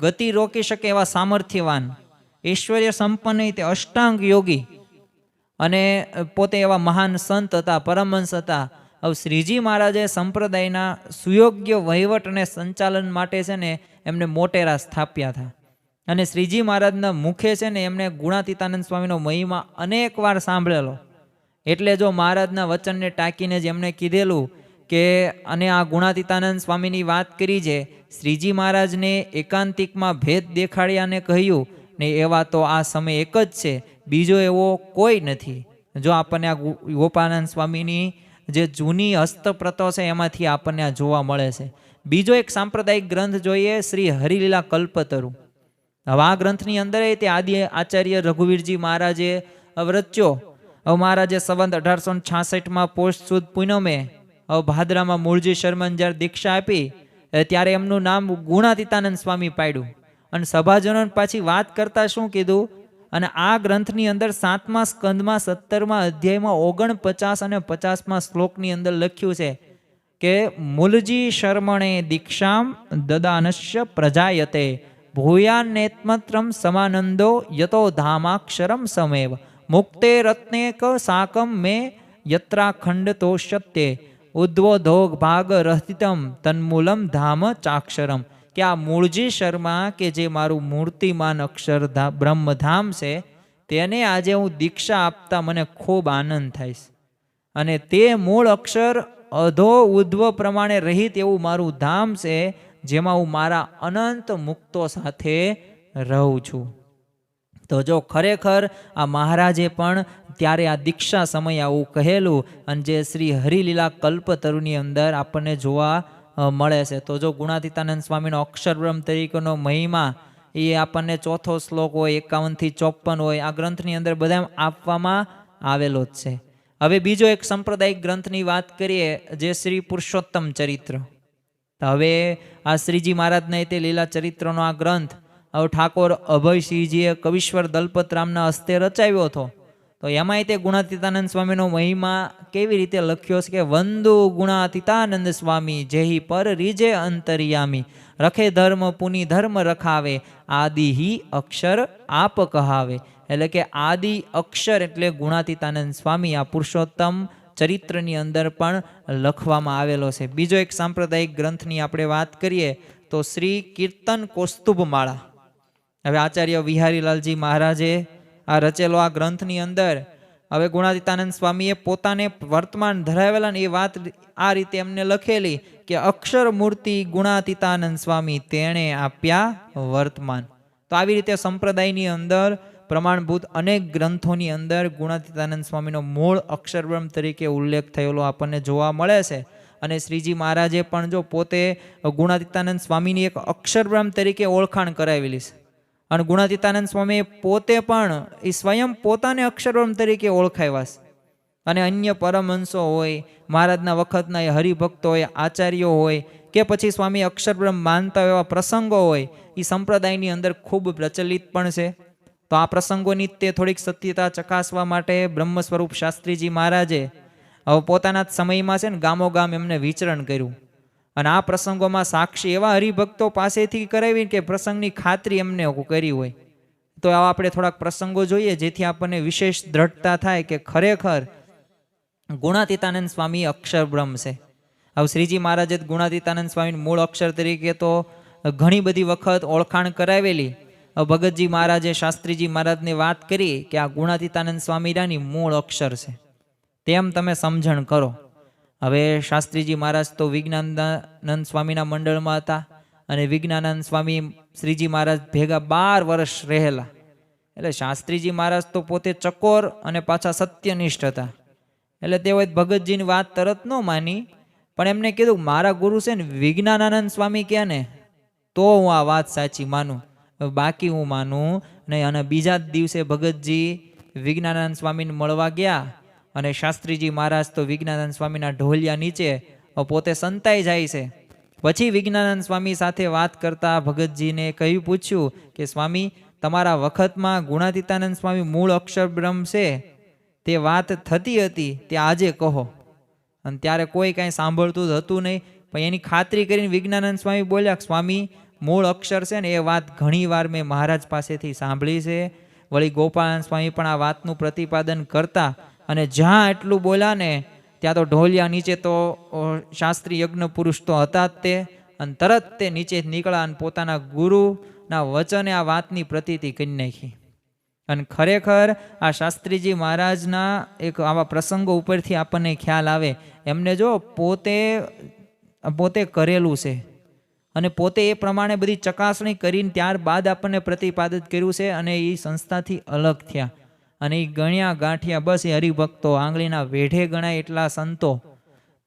ગતિ રોકી શકે એવા સામર્થ્યવાન, ઐશ્વર્ય સંપન્ન તે અષ્ટાંગ યોગી અને પોતે એવા મહાન સંત હતા, પરમહંસ હતા. હવે શ્રીજી મહારાજે સંપ્રદાયના સુયોગ્ય વહીવટ અને સંચાલન માટે છે ને એમને મોટેરા સ્થાપ્યા હતા. અને શ્રીજી મહારાજના મુખે છે ને એમને ગુણાતીતાનંદ સ્વામીનો મહિમા અનેક વાર સાંભળેલો. એટલે જો મહારાજના વચનને ટાંકીને જ એમણે કીધેલું કે અને આ ગુણાતીતાનંદ સ્વામીની વાત કરી છે, શ્રીજી મહારાજને એકાંતિકમાં ભેદ દેખાડ્યાને કહ્યું ને એવા તો આ સમય એક જ છે, બીજો એવો કોઈ નથી. જો આપણને આ ગોપાલનંદ સ્વામીની જે જૂની હસ્તપ્રતો છે એમાંથી આપણને આ જોવા મળે છે. બીજો એક સાંપ્રદાયિક ગ્રંથ જોઈએ, શ્રી હરિલીલા કલ્પતરુ. હવે આ ગ્રંથની અંદર તે આદિ આચાર્ય રઘુવીરજી મહારાજે રચ્યો. હવે મહારાજે સંવંત 1866 પોષ સુદ પૂનમે ભાદરામાં મૂળજી શર્માને જ્યારે દીક્ષા આપી ત્યારે એમનું નામ ગુણાતીતાનંદ સ્વામી પાડ્યું. અને સભાજનો પાછી વાત કરતા શું કીધું? અને આ ગ્રંથની અંદર 7મા સ્કંદમાં 17મા અધ્યાયમાં 49 અને 50મા શ્લોકની અંદર લખ્યું છે કે મૂલજી શર્મણે દીક્ષામ દદાનશ્ય પ્રજાયતે ભૂયાન્નેત્મત્રમ સમાનંદો યતો ધામાક્ષરમ સમેવ મુક્તે રત્નેક સાકમ મે યત્રાખંડતોષ્યતે ઉદ્વોધોગ ભાગ રહિતમ તન્મૂલમ ધામ ચાક્ષરમ. કે આ મૂળજી શર્મા કે જે મારું મૂર્તિમાન અક્ષર બ્રહ્મધામ છે, તેને આજે હું દીક્ષા આપતા મને ખૂબ આનંદ થાય છે. અને તે મૂળ અક્ષર અધો ઉદ્વ પ્રમાણે રહિત એવું મારું ધામ છે, જેમાં હું મારા અનંત મુક્તો સાથે રહું છું. તો જો ખરેખર આ મહારાજે પણ ત્યારે આ દીક્ષા સમયે આવું કહેલું, અને જે શ્રી હરિલીલા કલ્પતરુની અંદર આપણને જોવા મળે છે. તો જો ગુણાતીતાનંદ સ્વામીનો અક્ષરબ્રહ્મ તરીકેનો મહિમા એ આપણને 4થો શ્લોક હોય, 51 થી 54 હોય, આ ગ્રંથની અંદર બધા આપવામાં આવેલો જ છે. હવે બીજો એક સાંપ્રદાયિક ગ્રંથની વાત કરીએ, જે શ્રી પુરુષોત્તમ ચરિત્ર. હવે આ શ્રીજી મહારાજના તે લીલા ચરિત્રનો આ ગ્રંથ હવે ઠાકોર અભયસિંહજીએ કવિશ્વર દલપતરામના હસ્તે રચાવ્યો હતો. તો એમાંય તે ગુણાતીતાનંદ સ્વામીનો મહિમા કેવી રીતે લખ્યો છે કે વંદુ ગુણાતીતાનંદ સ્વામી જેહી પર રીજે અંતરિયામી રખે ધર્મ પુની ધર્મ રખાવે આદિ અક્ષર આપ કહાવે. એટલે કે આદિ અક્ષર એટલે ગુણાતીતાનંદ સ્વામી આ પુરુષોત્તમ ચરિત્રની અંદર પણ લખવામાં આવેલો છે. બીજો એક સાંપ્રદાયિક ગ્રંથની આપણે વાત કરીએ તો શ્રી કીર્તન કૌસ્તુભમાળા. હવે આચાર્ય વિહારીલાલજી મહારાજે આ રચેલો આ ગ્રંથની અંદર હવે ગુણાતીતાનંદ સ્વામીએ પોતાને વર્તમાન ધરાવેલા ને એ વાત આ રીતે એમને લખેલી કે અક્ષર મૂર્તિ ગુણાતીતાનંદ સ્વામી તેણે આપ્યા વર્તમાન. તો આવી રીતે સંપ્રદાયની અંદર પ્રમાણભૂત અનેક ગ્રંથોની અંદર ગુણાતીતાનંદ સ્વામીનો મૂળ અક્ષરબ્રહ્મ તરીકે ઉલ્લેખ થયેલો આપણને જોવા મળે છે. અને શ્રીજી મહારાજે પણ જો પોતે ગુણાતીતાનંદ સ્વામીની એક અક્ષરબ્રહ્મ તરીકે ઓળખાણ કરાવેલી છે. અને ગુણાતીતાનંદ સ્વામી પોતે પણ એ સ્વયં પોતાને અક્ષરબ્રહ્મ તરીકે ઓળખાવ્યા છે. અને અન્ય પરમહંસો હોય, મહારાજના વખતના હરિભક્તો હોય, આચાર્યો હોય, કે પછી સ્વામી અક્ષરબ્રહ્મ માનતા એવા પ્રસંગો હોય, એ સંપ્રદાયની અંદર ખૂબ પ્રચલિત પણ છે. તો આ પ્રસંગોની તે થોડીક સત્યતા ચકાસવા માટે બ્રહ્મ સ્વરૂપ શાસ્ત્રીજી મહારાજે હવે પોતાના જ સમયમાં છે ને ગામો ગામ એમને વિચરણ કર્યું. અને આ પ્રસંગોમાં સાક્ષી એવા હરિભક્તો પાસેથી કરાવી કે પ્રસંગની ખાતરી એમને કરી હોય. તો આવા આપણે થોડાક પ્રસંગો જોઈએ જેથી આપણને વિશેષ દ્રઢતા થાય કે ખરેખર ગુણાતીતાનંદ સ્વામી અક્ષર બ્રહ્મ છે. હવે શ્રીજી મહારાજે ગુણાતીતાનંદ સ્વામી મૂળ અક્ષર તરીકે તો ઘણી બધી વખત ઓળખાણ કરાવેલી. ભગતજી મહારાજે શાસ્ત્રીજી મહારાજને વાત કરી કે આ ગુણાતીતાનંદ સ્વામીની મૂળ અક્ષર છે, તેમ તમે સમજણ કરો. હવે શાસ્ત્રીજી મહારાજ તો વિજ્ઞાનાનંદ સ્વામીના મંડળમાં હતા અને વિજ્ઞાનાનંદ સ્વામી શ્રીજી મહારાજ ભેગા 12 વર્ષ રહેલા. એટલે શાસ્ત્રીજી મહારાજ તો પોતે ચકોર અને પાછા સત્યનિષ્ઠ હતા. એટલે તેઓએ ભગતજીની વાત તરત ન માની, પણ એમને કીધું મારા ગુરુ છે ને વિજ્ઞાનાનંદ સ્વામી કહે ને તો હું આ વાત સાચી માનું, બાકી હું માનું નહીં. અને બીજા જ દિવસે ભગતજી વિજ્ઞાનાનંદ સ્વામીને મળવા ગયા અને શાસ્ત્રીજી મહારાજ તો વિજ્ઞાનાનંદ સ્વામીના ઢોલિયા નીચે પોતે સંતાઈ જાય છે. પછી વિજ્ઞાનાનંદ સ્વામી સાથે વાત કરતા ભગતજીને કહ્યું, પૂછ્યું કે સ્વામી, તમારા વખતમાં ગુણાતીતાનંદ સ્વામી મૂળ અક્ષર બ્રહ્મ છે તે વાત થતી હતી તે આજે કહો. અને ત્યારે કોઈ કાંઈ સાંભળતું જ હતું નહીં, પણ એની ખાતરી કરીને વિજ્ઞાનાનંદ સ્વામી બોલ્યા, સ્વામી મૂળ અક્ષર છે ને એ વાત ઘણી વાર મેં મહારાજ પાસેથી સાંભળી છે. વળી ગોપાળાનંદ સ્વામી પણ આ વાતનું પ્રતિપાદન કરતા, અને જ્યાં એટલું બોલ્યા ને ત્યાં તો ઢોલિયા નીચે તો શાસ્ત્રી યજ્ઞ પુરુષ તો હતા જ તે, અને તરત તે નીચે નીકળ્યા અને પોતાના ગુરુના વચને આ વાતની પ્રતીતિ કરી નાખી. અને ખરેખર આ શાસ્ત્રીજી મહારાજના એક આવા પ્રસંગો ઉપરથી આપણને ખ્યાલ આવે, એમને જો પોતે કરેલું છે અને પોતે એ પ્રમાણે બધી ચકાસણી કરીને ત્યારબાદ આપણને પ્રતિપાદિત કર્યું છે, અને એ સંસ્થાથી અલગ થયા. અને એ ગણ્યા ગાંઠિયા બસ એ હરિભક્તો, આંગળીના વેઢે ગણાય એટલા સંતો.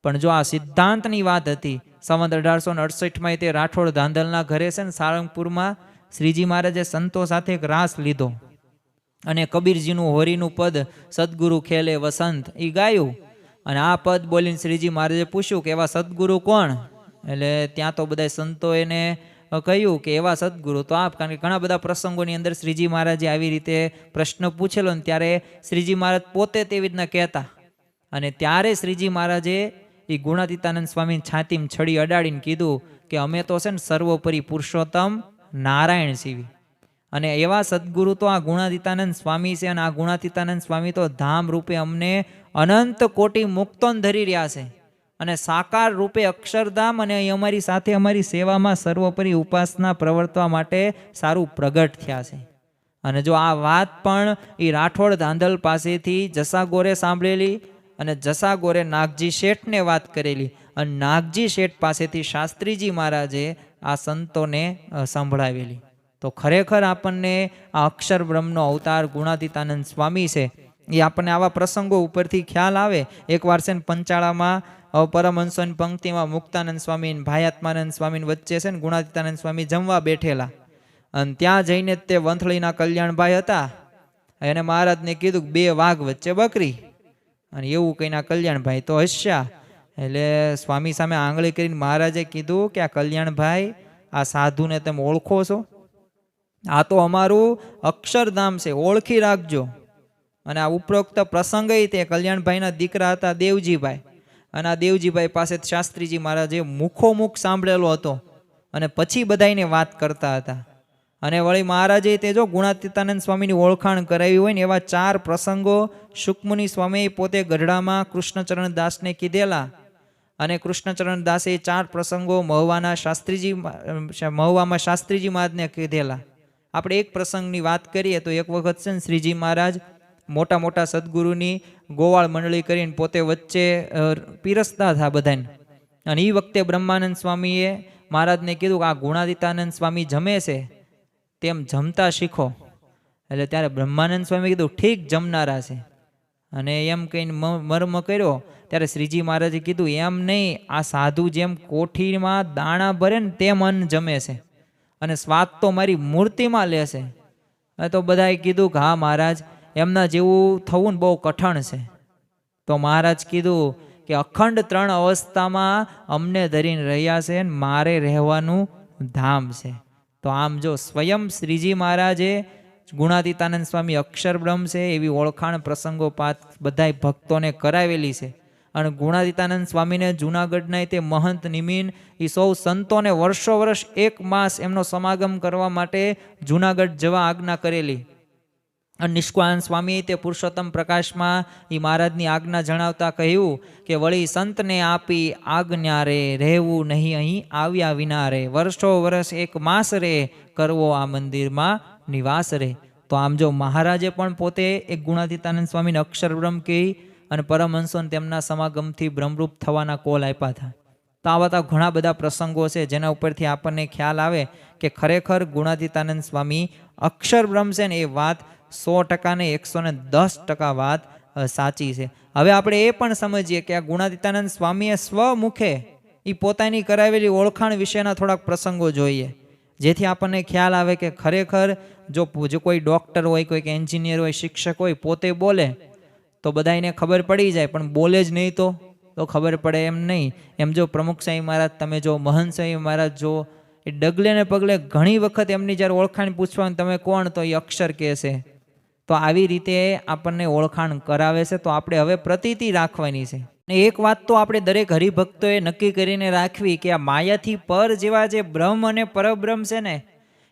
પણ જો આ સિદ્ધાંતની વાત હતી, સંવત 1868માં તે રાઠોડ ધાંધલના ઘરે છે ને સાળંગપુરમાં શ્રીજી મહારાજે સંતો સાથે એક રાસ લીધો અને કબીરજીનું હોરીનું પદ સદગુરુ ખેલે વસંત એ ગાયું. અને આ પદ બોલીને શ્રીજી મહારાજે પૂછ્યું કે એવા સદગુરુ કોણ? એટલે ત્યાં તો બધા સંતો એને કહ્યું કે એવા સદગુરુ તો આપ, કારણ કે ઘણા બધા પ્રસંગોની અંદર શ્રીજી મહારાજે આવી રીતે પ્રશ્ન પૂછેલો ને ત્યારે શ્રીજી મહારાજ પોતે તેવી રીતના કહેતા. અને ત્યારે શ્રીજી મહારાજે એ ગુણાતીતાનંદ સ્વામીની છાતીમાં છડી અડાડીને કીધું કે અમે તો છે ને સર્વોપરી પુરુષોત્તમ નારાયણ સીવી. અને એવા સદગુરુ તો આ ગુણાતીતાનંદ સ્વામી છે, અને આ ગુણાતીતાનંદ સ્વામી તો ધામ રૂપે અમને અનંત કોટી મુક્તોન ધરી રહ્યા છે, અને સાકાર રૂપે અક્ષરધામ, અને અહીં અમારી સાથે અમારી સેવામાં સર્વોપરી ઉપાસના પ્રવર્તવા માટે સારું પ્રગટ થયા છે. અને જો આ વાત પણ એ રાઠોડ ધાંધલ પાસેથી જસા ગોરે સાંભળેલી, અને જસા ગોરે નાગજી શેઠને વાત કરેલી, અને નાગજી શેઠ પાસેથી શાસ્ત્રીજી મહારાજે આ સંતોને સંભળાવેલી. તો ખરેખર આપણને આ અક્ષર બ્રહ્મનો અવતાર ગુણાતીતાનંદ સ્વામી છે એ આપણને આવા પ્રસંગો ઉપરથી ખ્યાલ આવે. એકવાર છે ને પંચાળામાં પરમહંસોની પંક્તિમાં મુક્તાનંદ સ્વામી ભાયાત્માનંદ સ્વામી વચ્ચે છે ને ગુણાતીતાનંદ સ્વામી જમવા બેઠેલા, અને ત્યાં જઈને તે વંથળીના કલ્યાણભાઈ હતા, એને મહારાજને કીધું કે 2 વાઘ વચ્ચે બકરી, અને એવું કહીને કલ્યાણભાઈ તો હસ્યા. એટલે સ્વામી સામે આંગળી કરીને મહારાજે કીધું કે આ કલ્યાણભાઈ, આ સાધુને તમે ઓળખો છો? આ તો અમારું અક્ષરધામ છે, ઓળખી રાખજો. અને આ ઉપરોક્ત પ્રસંગ તે કલ્યાણભાઈના દીકરા હતા દેવજીભાઈ, અને આ દેવજીભાઈ પાસે શાસ્ત્રીજી મહારાજે મુખોમુખ સાંભળેલો હતો, અને પછી બધાને વાત કરતા હતા. અને વળી મહારાજે તે જો ગુણાતીતાનંદ સ્વામીની ઓળખાણ કરાવી હોય ને એવા 4 પ્રસંગો સુખમુનિ સ્વામી પોતે ગઢડામાં કૃષ્ણચરણ દાસને કીધેલા, અને કૃષ્ણચરણ દાસે 4 પ્રસંગો મહુવામાં શાસ્ત્રીજી મહારાજને કીધેલા. આપણે એક પ્રસંગની વાત કરીએ તો એક વખત છે ને શ્રીજી મહારાજ મોટા મોટા સદગુરુની ગોવાળ મંડળી કરીને પોતે વચ્ચે પીરસતા હતા બધાને. અને એ વખતે બ્રહ્માનંદ સ્વામીએ મહારાજને કીધું કે આ ગુણાતીતાનંદ સ્વામી જમે છે, તેમ જમતા શીખો. એટલે ત્યારે બ્રહ્માનંદ સ્વામી કીધું ઠીક, જમનારા છે. અને એમ કહીને મર્મ કર્યો. ત્યારે શ્રીજી મહારાજે કીધું એમ નહીં, આ સાધુ જેમ કોઠીમાં દાણા ભરે ને તેમ અન્ન જમે છે, અને સ્વાદ તો મારી મૂર્તિમાં લેશે. તો બધાએ કીધું કે હા મહારાજ, એમના જેવું થવું ને બહુ કઠણ છે. તો મહારાજ કીધું કે અખંડ 3 અવસ્થામાં અમને ધરીને રહ્યા છે, મારે રહેવાનું ધામ છે. તો આમ જો સ્વયં શ્રીજી મહારાજે ગુણાતીતાનંદ સ્વામી અક્ષર બ્રહ્મ છે એવી ઓળખાણ પ્રસંગોપાત બધા ભક્તોને કરાવેલી છે. અને ગુણાતીતાનંદ સ્વામીને જૂનાગઢના તે મહંત નિમિન એ સૌ સંતોને વર્ષો વર્ષ 1 માસ એમનો સમાગમ કરવા માટે જૂનાગઢ જવા આજ્ઞા કરેલી. અને નિષ્કાન સ્વામી તે પુરુષોત્તમ પ્રકાશમાં એ મહારાજની આજ્ઞા જણાવતા કહ્યું કે વળી સંતને આપી આજ્ઞા રે, રહેવું નહીં અહીં આવ્યા વિના રે, વર્ષો વર્ષ એક માસ રે, કરવો આ મંદિરમાં નિવાસ રે. તો આમ જો મહારાજે પણ પોતે એક ગુણાતીતાનંદ સ્વામીને અક્ષર બ્રહ્મ કહી અને પરમહંસોને તેમના સમાગમથી બ્રહ્મરૂપ થવાના કોલ આપ્યા હતા. તો આવા તો ઘણા બધા પ્રસંગો છે જેના ઉપરથી આપણને ખ્યાલ આવે કે ખરેખર ગુણાતીતાનંદ સ્વામી અક્ષર બ્રહ્મ છે ને એ વાત 100% ને 110% વાત સાચી છે. હવે આપણે એ પણ સમજીએ કે આ ગુણાતીતાનંદ સ્વામીએ સ્વમુખે એ પોતાની કરાવેલી ઓળખાણ વિશેના થોડાક પ્રસંગો જોઈએ, જેથી આપણને ખ્યાલ આવે કે ખરેખર જો કોઈ ડૉક્ટર હોય, કોઈ એન્જિનિયર હોય, શિક્ષક હોય, પોતે બોલે તો બધાને ખબર પડી જાય, પણ બોલે જ નહીં તો ખબર પડે એમ નહીં. એમ જો પ્રમુખ સાંઈ મહારાજ તમે જો, મહંત સાંઈ મહારાજ જો, એ ડગલે ને પગલે ઘણી વખત એમની જ્યારે ઓળખાણ પૂછવાનું તમે કોણ, તો એ અક્ષર કહેશે. તો આવી રીતે આપણને ઓળખાણ કરાવે છે. તો આપણે હવે પ્રતીતિ રાખવાની છે. એક વાત તો આપણે દરેક હરિભક્તોએ નક્કી કરીને રાખવી કે આ માયાથી પર જેવા જે બ્રહ્મ અને પરબ્રહ્મ છે ને,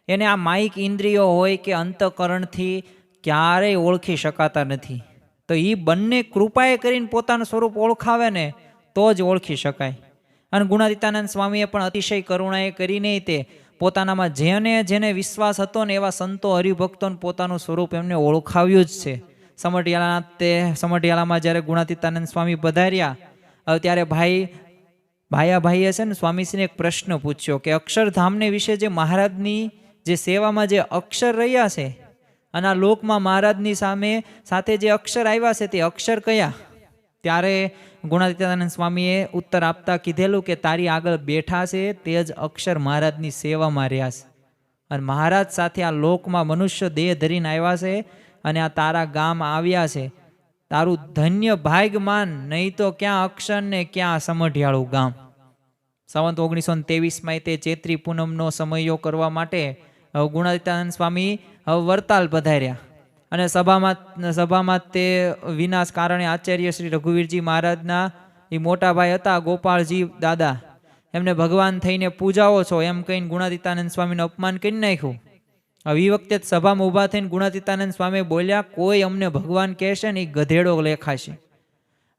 એને આ માયિક ઇન્દ્રિયો હોય કે અંતઃકરણથી ક્યારેય ઓળખી શકાતા નથી. તો એ બંને કૃપાએ કરીને પોતાનું સ્વરૂપ ઓળખાવે ને તો જ ઓળખી શકાય. અને ગુણાતીતાનંદ સ્વામીએ પણ અતિશય કરુણાએ કરીને તે પોતાનામાં જેને વિશ્વાસ હતો ને એવા સંતો હરિભક્તોને પોતાનું સ્વરૂપ એમને ઓળખાવ્યું જ છે. સમઢિયાળામાં જ્યારે ગુણાતીતાનંદ સ્વામી પધાર્યા ત્યારે ભાઈએ છે ને સ્વામીશ્રીને એક પ્રશ્ન પૂછ્યો કે અક્ષરધામને વિશે જે મહારાજની જે સેવામાં જે અક્ષર રહ્યા છે અને આ લોકમાં મહારાજની સાથે જે અક્ષર આવ્યા છે તે અક્ષર કયા? ત્યારે ગુણાતીતાનંદ સ્વામીએ ઉત્તર આપતા કીધેલું કે તારી આગળ બેઠા છે તે જ અક્ષર મહારાજની સેવામાં રહ્યા છે, અને મહારાજ સાથે આ લોકમાં મનુષ્ય દેહ ધરીને આવ્યા છે અને આ તારા ગામ આવ્યા છે. તારું ધન્ય ભાગ્યમાન, નહીં તો ક્યાં અક્ષર ને ક્યાં સમઢિયાળું ગામ. સંવત 1923માં તે ચૈત્રી પૂનમનો સમયો કરવા માટે ગુણાતીતાનંદ સ્વામી વરતાલ પધાર્યા અને સભામાં તે વિનાશ કારણે આચાર્ય શ્રી રઘુવીરજી મહારાજના એ મોટા ભાઈ હતા ગોપાળજી દાદા, એમને ભગવાન થઈને પૂજાવો છો એમ કહીને ગુણાતીતાનંદ સ્વામીને અપમાન કરી નાખ્યું. હવે એ વખતે સભામાં ઊભા થઈને ગુણાતીતાનંદ સ્વામી બોલ્યા, કોઈ અમને ભગવાન કહેશે ને એ ગધેડો લેખાશે.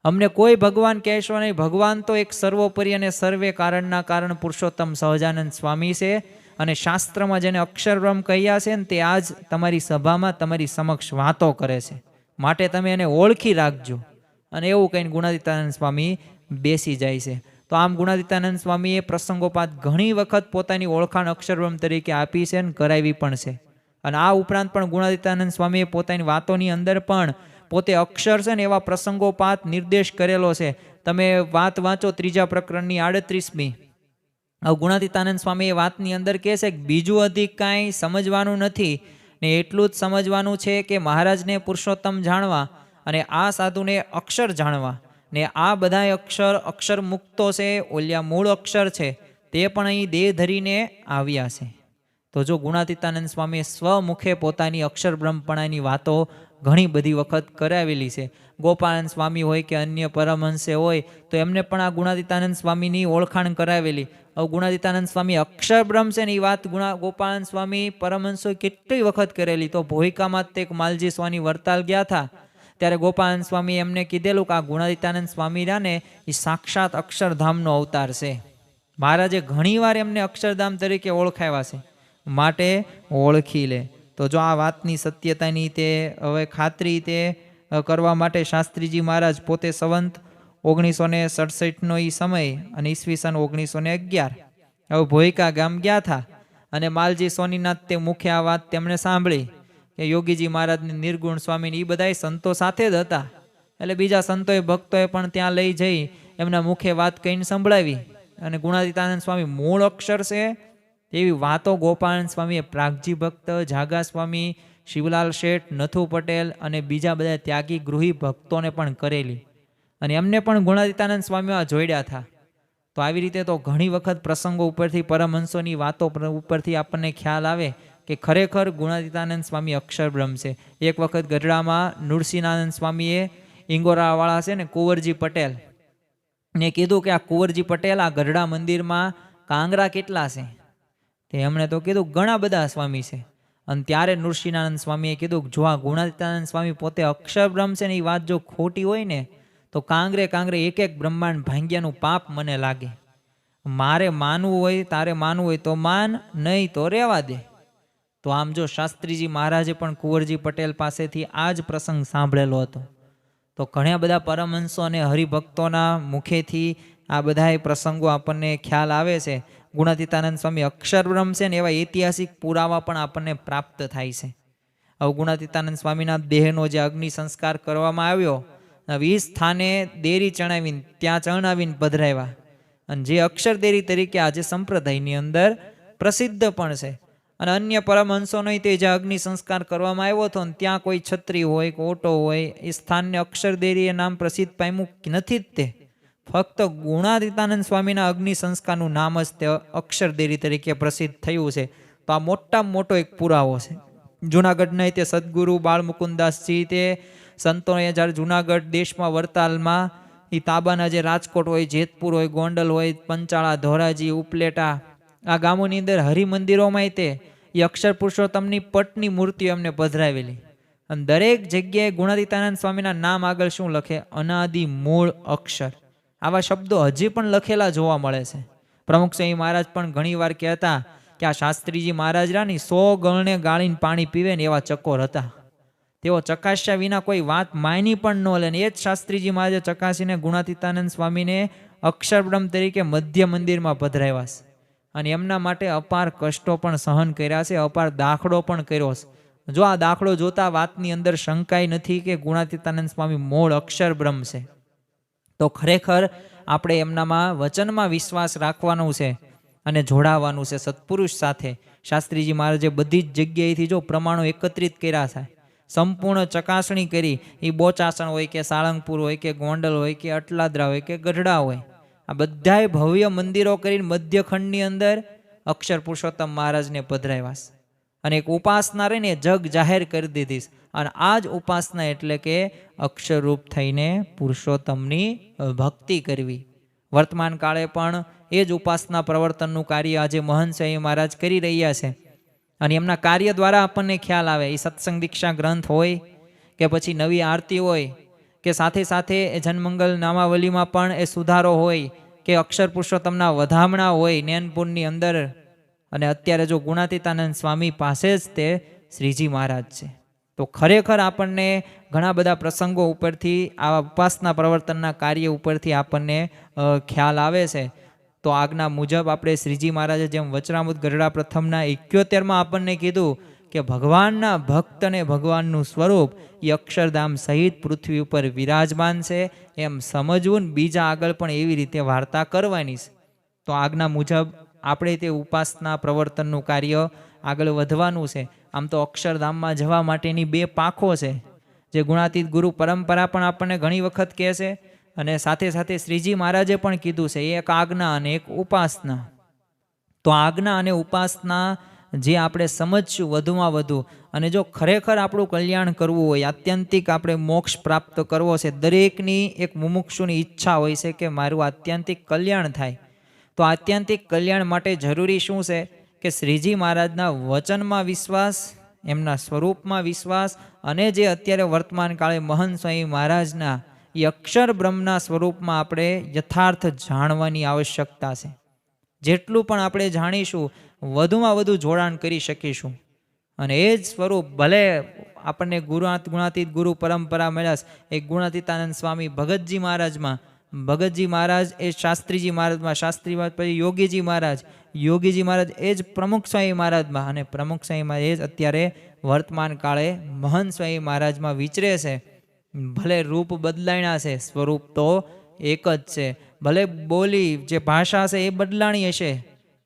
અમને કોઈ ભગવાન કહેશો નહીં. ભગવાન તો એક સર્વોપરી અને સર્વે કારણના કારણ પુરુષોત્તમ સહજાનંદ સ્વામી છે, અને શાસ્ત્રમાં જેને અક્ષર બ્રહ્મ કહ્યા છે ને તે આજ તમારી સભામાં તમારી સમક્ષ વાતો કરે છે, માટે તમે એને ઓળખી રાખજો. અને એવું કહીને ગુણાતીતાનંદ સ્વામી બેસી જાય છે. તો આમ ગુણાતીતાનંદ સ્વામીએ પ્રસંગોપાત ઘણી વખત પોતાની ઓળખાણ અક્ષરબ્રહ્મ તરીકે આપી છે અને કરાવી પણ છે. અને આ ઉપરાંત પણ ગુણાતીતાનંદ સ્વામીએ પોતાની વાતોની અંદર પણ પોતે અક્ષર છે ને એવા પ્રસંગોપાત નિર્દેશ કરેલો છે. તમે વાત વાંચો 3જા પ્રકરણની 38મી. ગુણાતીતાનંદ સ્વામી એ વાતની અંદર કહે છે કે બીજું અધિક કાંઈ સમજવાનું નથી ને એટલું જ સમજવાનું છે કે મહારાજને પુરુષોત્તમ જાણવા અને આ સાધુને અક્ષર જાણવા. ને આ બધા અક્ષર મુક્તો છે, ઓલિયા મૂળ અક્ષર છે તે પણ અહીં દેહ ધરીને આવ્યા છે. તો જો ગુણાતીતાનંદ સ્વામીએ સ્વમુખે પોતાની અક્ષર બ્રહ્મપણાની વાતો ઘણી બધી વખત કરાવેલી છે. ગોપાળાનંદ સ્વામી હોય કે અન્ય પરમહંસે હોય તો એમને પણ આ ગુણાતીતાનંદ સ્વામીની ઓળખાણ કરાવેલી. હવે ગુણાતીતાનંદ સ્વામી અક્ષર બ્રહ્મ છે ને એ વાત ગોપાળાનંદ સ્વામી પરમહંસોએ કેટલી વખત કરેલી. તો ભોયકામાં તે એક માલજી સ્વામી વરતાલ ગયા હતા ત્યારે ગોપાળાનંદ સ્વામી એમને કીધેલું કે આ ગુણાતીતાનંદ સ્વામી રહ્યા ને એ સાક્ષાત અક્ષરધામનો અવતાર છે. મહારાજે ઘણીવાર એમને અક્ષરધામ તરીકે ઓળખાવ્યા છે, માટે ઓળખી લે. તો જો આ વાતની સત્યતાની તે હવે ખાતરી તે કરવા માટે શાસ્ત્રીજી મહારાજ પોતે સંવંત 1967નો એ સમય અને ઈસવીસન 1911 હવે ભોયકા ગામ ગયા હતા અને માલજી સોનીનાથ તે મુખ્ય આ વાત તેમણે સાંભળી કે યોગીજી મહારાજને નિર્ગુણ સ્વામી એ બધા સંતો સાથે જ હતા. એટલે બીજા સંતોએ ભક્તોએ પણ ત્યાં લઈ જઈ એમના મુખે વાત કહીને સંભળાવી. અને ગુણાતીતાનંદ સ્વામી મૂળ અક્ષર છે એવી વાતો ગોપાળાનંદ સ્વામીએ પ્રાગજી ભક્ત, જાગા સ્વામી, શિવલાલ શેઠ, નથુ પટેલ અને બીજા બધા ત્યાગી ગૃહી ભક્તોને પણ કરેલી. અને એમને પણ ગુણાતીતાનંદ સ્વામીમાં જોડ્યા હતા. તો આવી રીતે તો ઘણી વખત પ્રસંગો ઉપરથી પરમહંસોની વાતો ઉપરથી આપણને ખ્યાલ આવે કે ખરેખર ગુણાતીતાનંદ સ્વામી અક્ષર બ્રહ્મ છે. એક વખત ગઢડામાં નૃસિંહાનંદ સ્વામીએ ઇંગોરાવાળા છે ને કુંવરજી પટેલ ને કીધું કે આ કુંવરજી પટેલ આ ગઢડા મંદિરમાં કાંગરા કેટલા છે? તે એમણે તો કીધું ઘણા બધા સ્વામી છે. અને ત્યારે નૃસિંહાનંદ સ્વામીએ કીધું કે જો આ ગુણાતીતાનંદ સ્વામી પોતે અક્ષર બ્રહ્મ છે ને એ વાત જો ખોટી હોય ને તો કાંગરે કાંગરે એક એક બ્રહ્માંડ ભાંગ્યાનું પાપ મને લાગે. મારે માનવું હોય તારે માનવું હોય તો માન, નહીં તો રહેવા દે. તો આમ જો શાસ્ત્રીજી મહારાજે પણ કુંવરજી પટેલ પાસેથી આ જ પ્રસંગ સાંભળેલો હતો. તો ઘણા બધા પરમહંસો અને હરિભક્તોના મુખેથી આ બધા પ્રસંગો આપણને ખ્યાલ આવે છે. ગુણાતીતાનંદ સ્વામી અક્ષર બ્રહ્મ છે ને એવા ઐતિહાસિક પુરાવા પણ આપણને પ્રાપ્ત થાય છે. હવે ગુણાતીતાનંદ સ્વામીના દેહનો જે અગ્નિ સંસ્કાર કરવામાં આવ્યો, 20 સ્થાને દેરી ચણાવીને ત્યાં ચણાવીને પધરાવ્યા, અને જે અક્ષરદેરી તરીકે આજે સંપ્રદાયની અંદર પ્રસિદ્ધ પણ છે. અને અન્ય પરમહંસોનો તે જે અગ્નિ સંસ્કાર કરવામાં આવ્યો હતો ને ત્યાં કોઈ છત્રી હોય કે ઓટો હોય એ સ્થાનને અક્ષરદેરી એ નામ પ્રસિદ્ધ પામ્યું નથી. જ તે ફક્ત ગુણાતીતાનંદ સ્વામીના અગ્નિ સંસ્કારનું નામ જ તે અક્ષરદેરી તરીકે પ્રસિદ્ધ થયું છે. તો આ મોટામાં મોટો એક પુરાવો છે. જુનાગઢના તે સદગુરુ બાળમુકુદાસજી તે સંતોએ જ્યારે જુનાગઢ દેશમાં વરતાલમાં એ તાબાના જે રાજકોટ હોય, જેતપુર હોય, ગોંડલ હોય, પંચાળા, ધોરાજી, ઉપલેટા આ ગામોની અંદર હરિમંદિરોમાં તે એ અક્ષર પુરુષોત્તમની પટની મૂર્તિઓ એમને પધરાવેલી. અને દરેક જગ્યાએ ગુણાતીતાનંદ સ્વામીના નામ આગળ શું લખે? અનાદિ મૂળ અક્ષર. આવા શબ્દો હજી પણ લખેલા જોવા મળે છે. પ્રમુખ સ્વામી મહારાજ પણ ઘણી વાર કહેતા કે આ શાસ્ત્રીજી મહારાજ રાની 100 ગણને ગાળીને પાણી પીવે ને એવા ચકોર હતા. તેઓ ચકાસ્યા વિના કોઈ વાત માની પણ ન લે. એ જ શાસ્ત્રીજી મહારાજે ચકાસીને ગુણાતીતાનંદ સ્વામીને અક્ષરબ્રહ્મ તરીકે મધ્ય મંદિરમાં પધરાવ્યા છે. અને એમના માટે અપાર કષ્ટો પણ સહન કર્યા છે, અપાર દાખલો પણ કર્યો છે. જો આ દાખલો જોતા વાતની અંદર શંકાય નથી કે ગુણાતીતાનંદ સ્વામી મૂળ અક્ષર બ્રહ્મ છે. તો ખરેખર આપણે એમનામાં વચનમાં વિશ્વાસ રાખવાનો છે અને જોડાવાનું છે સત્પુરુષ સાથે. શાસ્ત્રીજી મહારાજે બધી જ જગ્યાએથી જો પ્રમાણો એકત્રિત કર્યા છે, સંપૂર્ણ ચકાસણી કરી. એ બોચાસણ હોય કે સાળંગપુર હોય કે ગોંડલ હોય કે અટલાદરા હોય કે ગઢડા હોય, આ બધાય ભવ્ય મંદિરો કરીને મધ્યખંડની અંદર અક્ષર પુરુષોત્તમ મહારાજને પધરાવ્યા છે. અને એક ઉપાસના રહીને જગ જાહેર કરી દીધી. અને આ જ ઉપાસના એટલે કે અક્ષરરૂપ થઈને પુરુષોત્તમની ભક્તિ કરવી. વર્તમાન કાળે પણ એ જ ઉપાસના પ્રવર્તનનું કાર્ય આજે મહંત સ્વામી મહારાજ કરી રહ્યા છે. અને એમના કાર્ય દ્વારા આપણને ખ્યાલ આવે. એ સત્સંગ દીક્ષા ગ્રંથ હોય કે પછી નવી આરતી હોય કે સાથે સાથે એ જનમંગલ નામાવલીમાં પણ એ સુધારો હોય કે અક્ષર પુરુષોત્તમના વધામણા હોય નૈનપુરની અંદર. અને અત્યારે જો ગુણાતીતાનંદ સ્વામી પાસે જ તે શ્રીજી મહારાજ છે. તો ખરેખર આપણને ઘણા બધા પ્રસંગો ઉપરથી આવા ઉપાસના પ્રવર્તનના કાર્ય ઉપરથી આપણને ખ્યાલ આવે છે. તો આજ્ઞા મુજબ આપણે શ્રીજી મહારાજે જેમ વચરામૃત ગઢડા પ્રથમના 71માં આપણને કીધું કે ભગવાનના ભક્ત અને ભગવાનનું સ્વરૂપ એ અક્ષરધામ સહિત પૃથ્વી ઉપર વિરાજમાન છે એમ સમજવું ને બીજા આગળ પણ એવી રીતે વાર્તા કરવાની છે. તો આજ્ઞા મુજબ આપણે તે ઉપાસના પ્રવર્તનનું કાર્ય આગળ વધવાનું છે. આમ તો અક્ષરધામમાં જવા માટેની 2 પાંખો છે, જે ગુણાતીત ગુરુ પરંપરા પણ આપણને ઘણી વખત કહે છે. અને સાથે સાથે શ્રીજી મહારાજે પણ કીધું છે, એક આજ્ઞા અને એક ઉપાસના. તો આજ્ઞા અને ઉપાસના જે આપણે સમજશું વધુમાં વધુ, અને જો ખરેખર આપણું કલ્યાણ કરવું હોય, આત્યંતિક આપણે મોક્ષ પ્રાપ્ત કરવો છે, દરેકની એક મુમુક્ષુની ઈચ્છા હોય છે કે મારું આત્યંતિક કલ્યાણ થાય. તો આત્યંતિક કલ્યાણ માટે જરૂરી શું છે કે શ્રીજી મહારાજના વચનમાં વિશ્વાસ, એમના સ્વરૂપમાં વિશ્વાસ, અને જે અત્યારે વર્તમાન કાળે મહંત સ્વામી મહારાજના એ અક્ષર બ્રહ્મના સ્વરૂપમાં આપણે યથાર્થ જાણવાની આવશ્યકતા છે. જેટલું પણ આપણે જાણીશું વધુમાં વધુ જોડાણ કરી શકીશું. અને એ જ સ્વરૂપ ભલે આપણને ગુણાતીત ગુરુ પરંપરા મળ્યા, એક ગુણાતીતાનંદ સ્વામી ભગતજી મહારાજમાં, ભગતજી મહારાજ એ શાસ્ત્રીજી મહારાજમાં, શાસ્ત્રી મહારાજ પછી યોગીજી મહારાજ, યોગીજી મહારાજ એ જ પ્રમુખ સ્વામી મહારાજમાં, અને પ્રમુખ સ્વામી મહારાજ એ જ અત્યારે વર્તમાન કાળે મહંત સ્વામી મહારાજમાં વિચરે છે. ભલે રૂપ બદલાયણા છે, સ્વરૂપ તો એક જ છે. ભલે બોલી જે ભાષા છે એ બદલાણી હશે,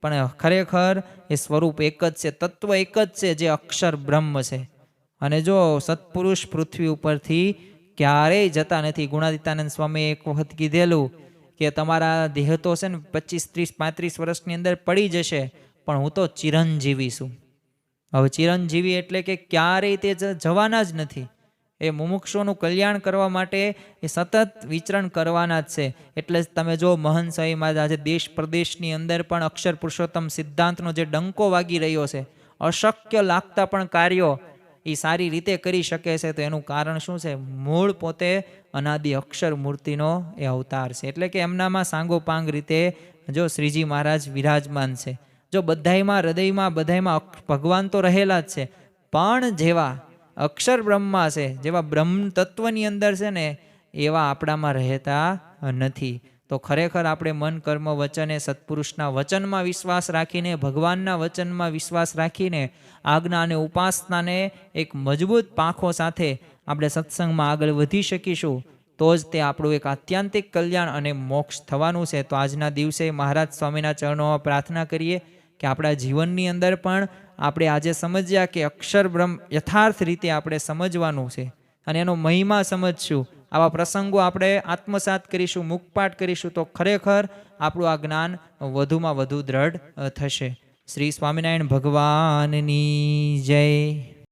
પણ ખરેખર એ સ્વરૂપ એક જ છે, તત્વ એક જ છે, જે અક્ષર બ્રહ્મ છે. અને જો સત્પુરુષ પૃથ્વી ઉપરથી ક્યારેય જતા નથી. ગુણાતીતાનંદ સ્વામીએ એક વખત કીધેલું કે તમારા દેહ તો છે ને 25, 30, 35 વર્ષની અંદર પડી જશે, પણ હું તો ચિરંજીવી છું. હવે ચિરંજીવી એટલે કે ક્યારેય તે જવાના જ નથી. એ મુમુક્ષોનું કલ્યાણ કરવા માટે એ સતત વિચરણ કરવાના જ છે. એટલે જ તમે જો મહંત સ્વામી મહારાજ આજે દેશ પ્રદેશની અંદર પણ અક્ષર પુરુષોત્તમ સિદ્ધાંતનો જે ડંકો વાગી રહ્યો છે, અશક્ય લાગતા પણ કાર્યો એ સારી રીતે કરી શકે છે. તો એનું કારણ શું છે? મૂળ પોતે અનાદિ અક્ષર મૂર્તિનો એ અવતાર છે. એટલે કે એમનામાં સાંગોપાંગ રીતે જો શ્રીજી મહારાજ વિરાજમાન છે. જો બધાયમાં હૃદયમાં બધાયમાં ભગવાન તો રહેલા જ છે, પણ જેવા અક્ષર બ્રહ્મા છે, જેવા બ્રહ્મ તત્વની અંદર છે ને, એવા આપણામાં રહેતા નથી. તો ખરેખર આપણે મન કર્મ વચન એ સત્પુરુષના વચનમાં વિશ્વાસ રાખીને, ભગવાનના વચનમાં વિશ્વાસ રાખીને આજ્ઞા અને ઉપાસનાને એક મજબૂત પાંખો સાથે આપણે સત્સંગમાં આગળ વધી શકીશું. તો જ તે આપણું એક આત્યંતિક કલ્યાણ અને મોક્ષ થવાનું છે. તો આજના દિવસે મહારાજ સ્વામીના ચરણોમાં પ્રાર્થના કરીએ કે આપણા જીવનની અંદર પણ આપણે આજે સમજ્યા કે અક્ષર બ્રહ્મ યથાર્થ રીતે આપણે સમજવાનું છે અને એનો મહિમા સમજશું. આવા પ્રસંગો આપણે આત્મસાત કરીશું, મુખપાઠ કરીશું, તો ખરેખર આપણું આ જ્ઞાન વધુમાં વધુ દ્રઢ થશે. શ્રી સ્વામિનારાયણ ભગવાનની જય.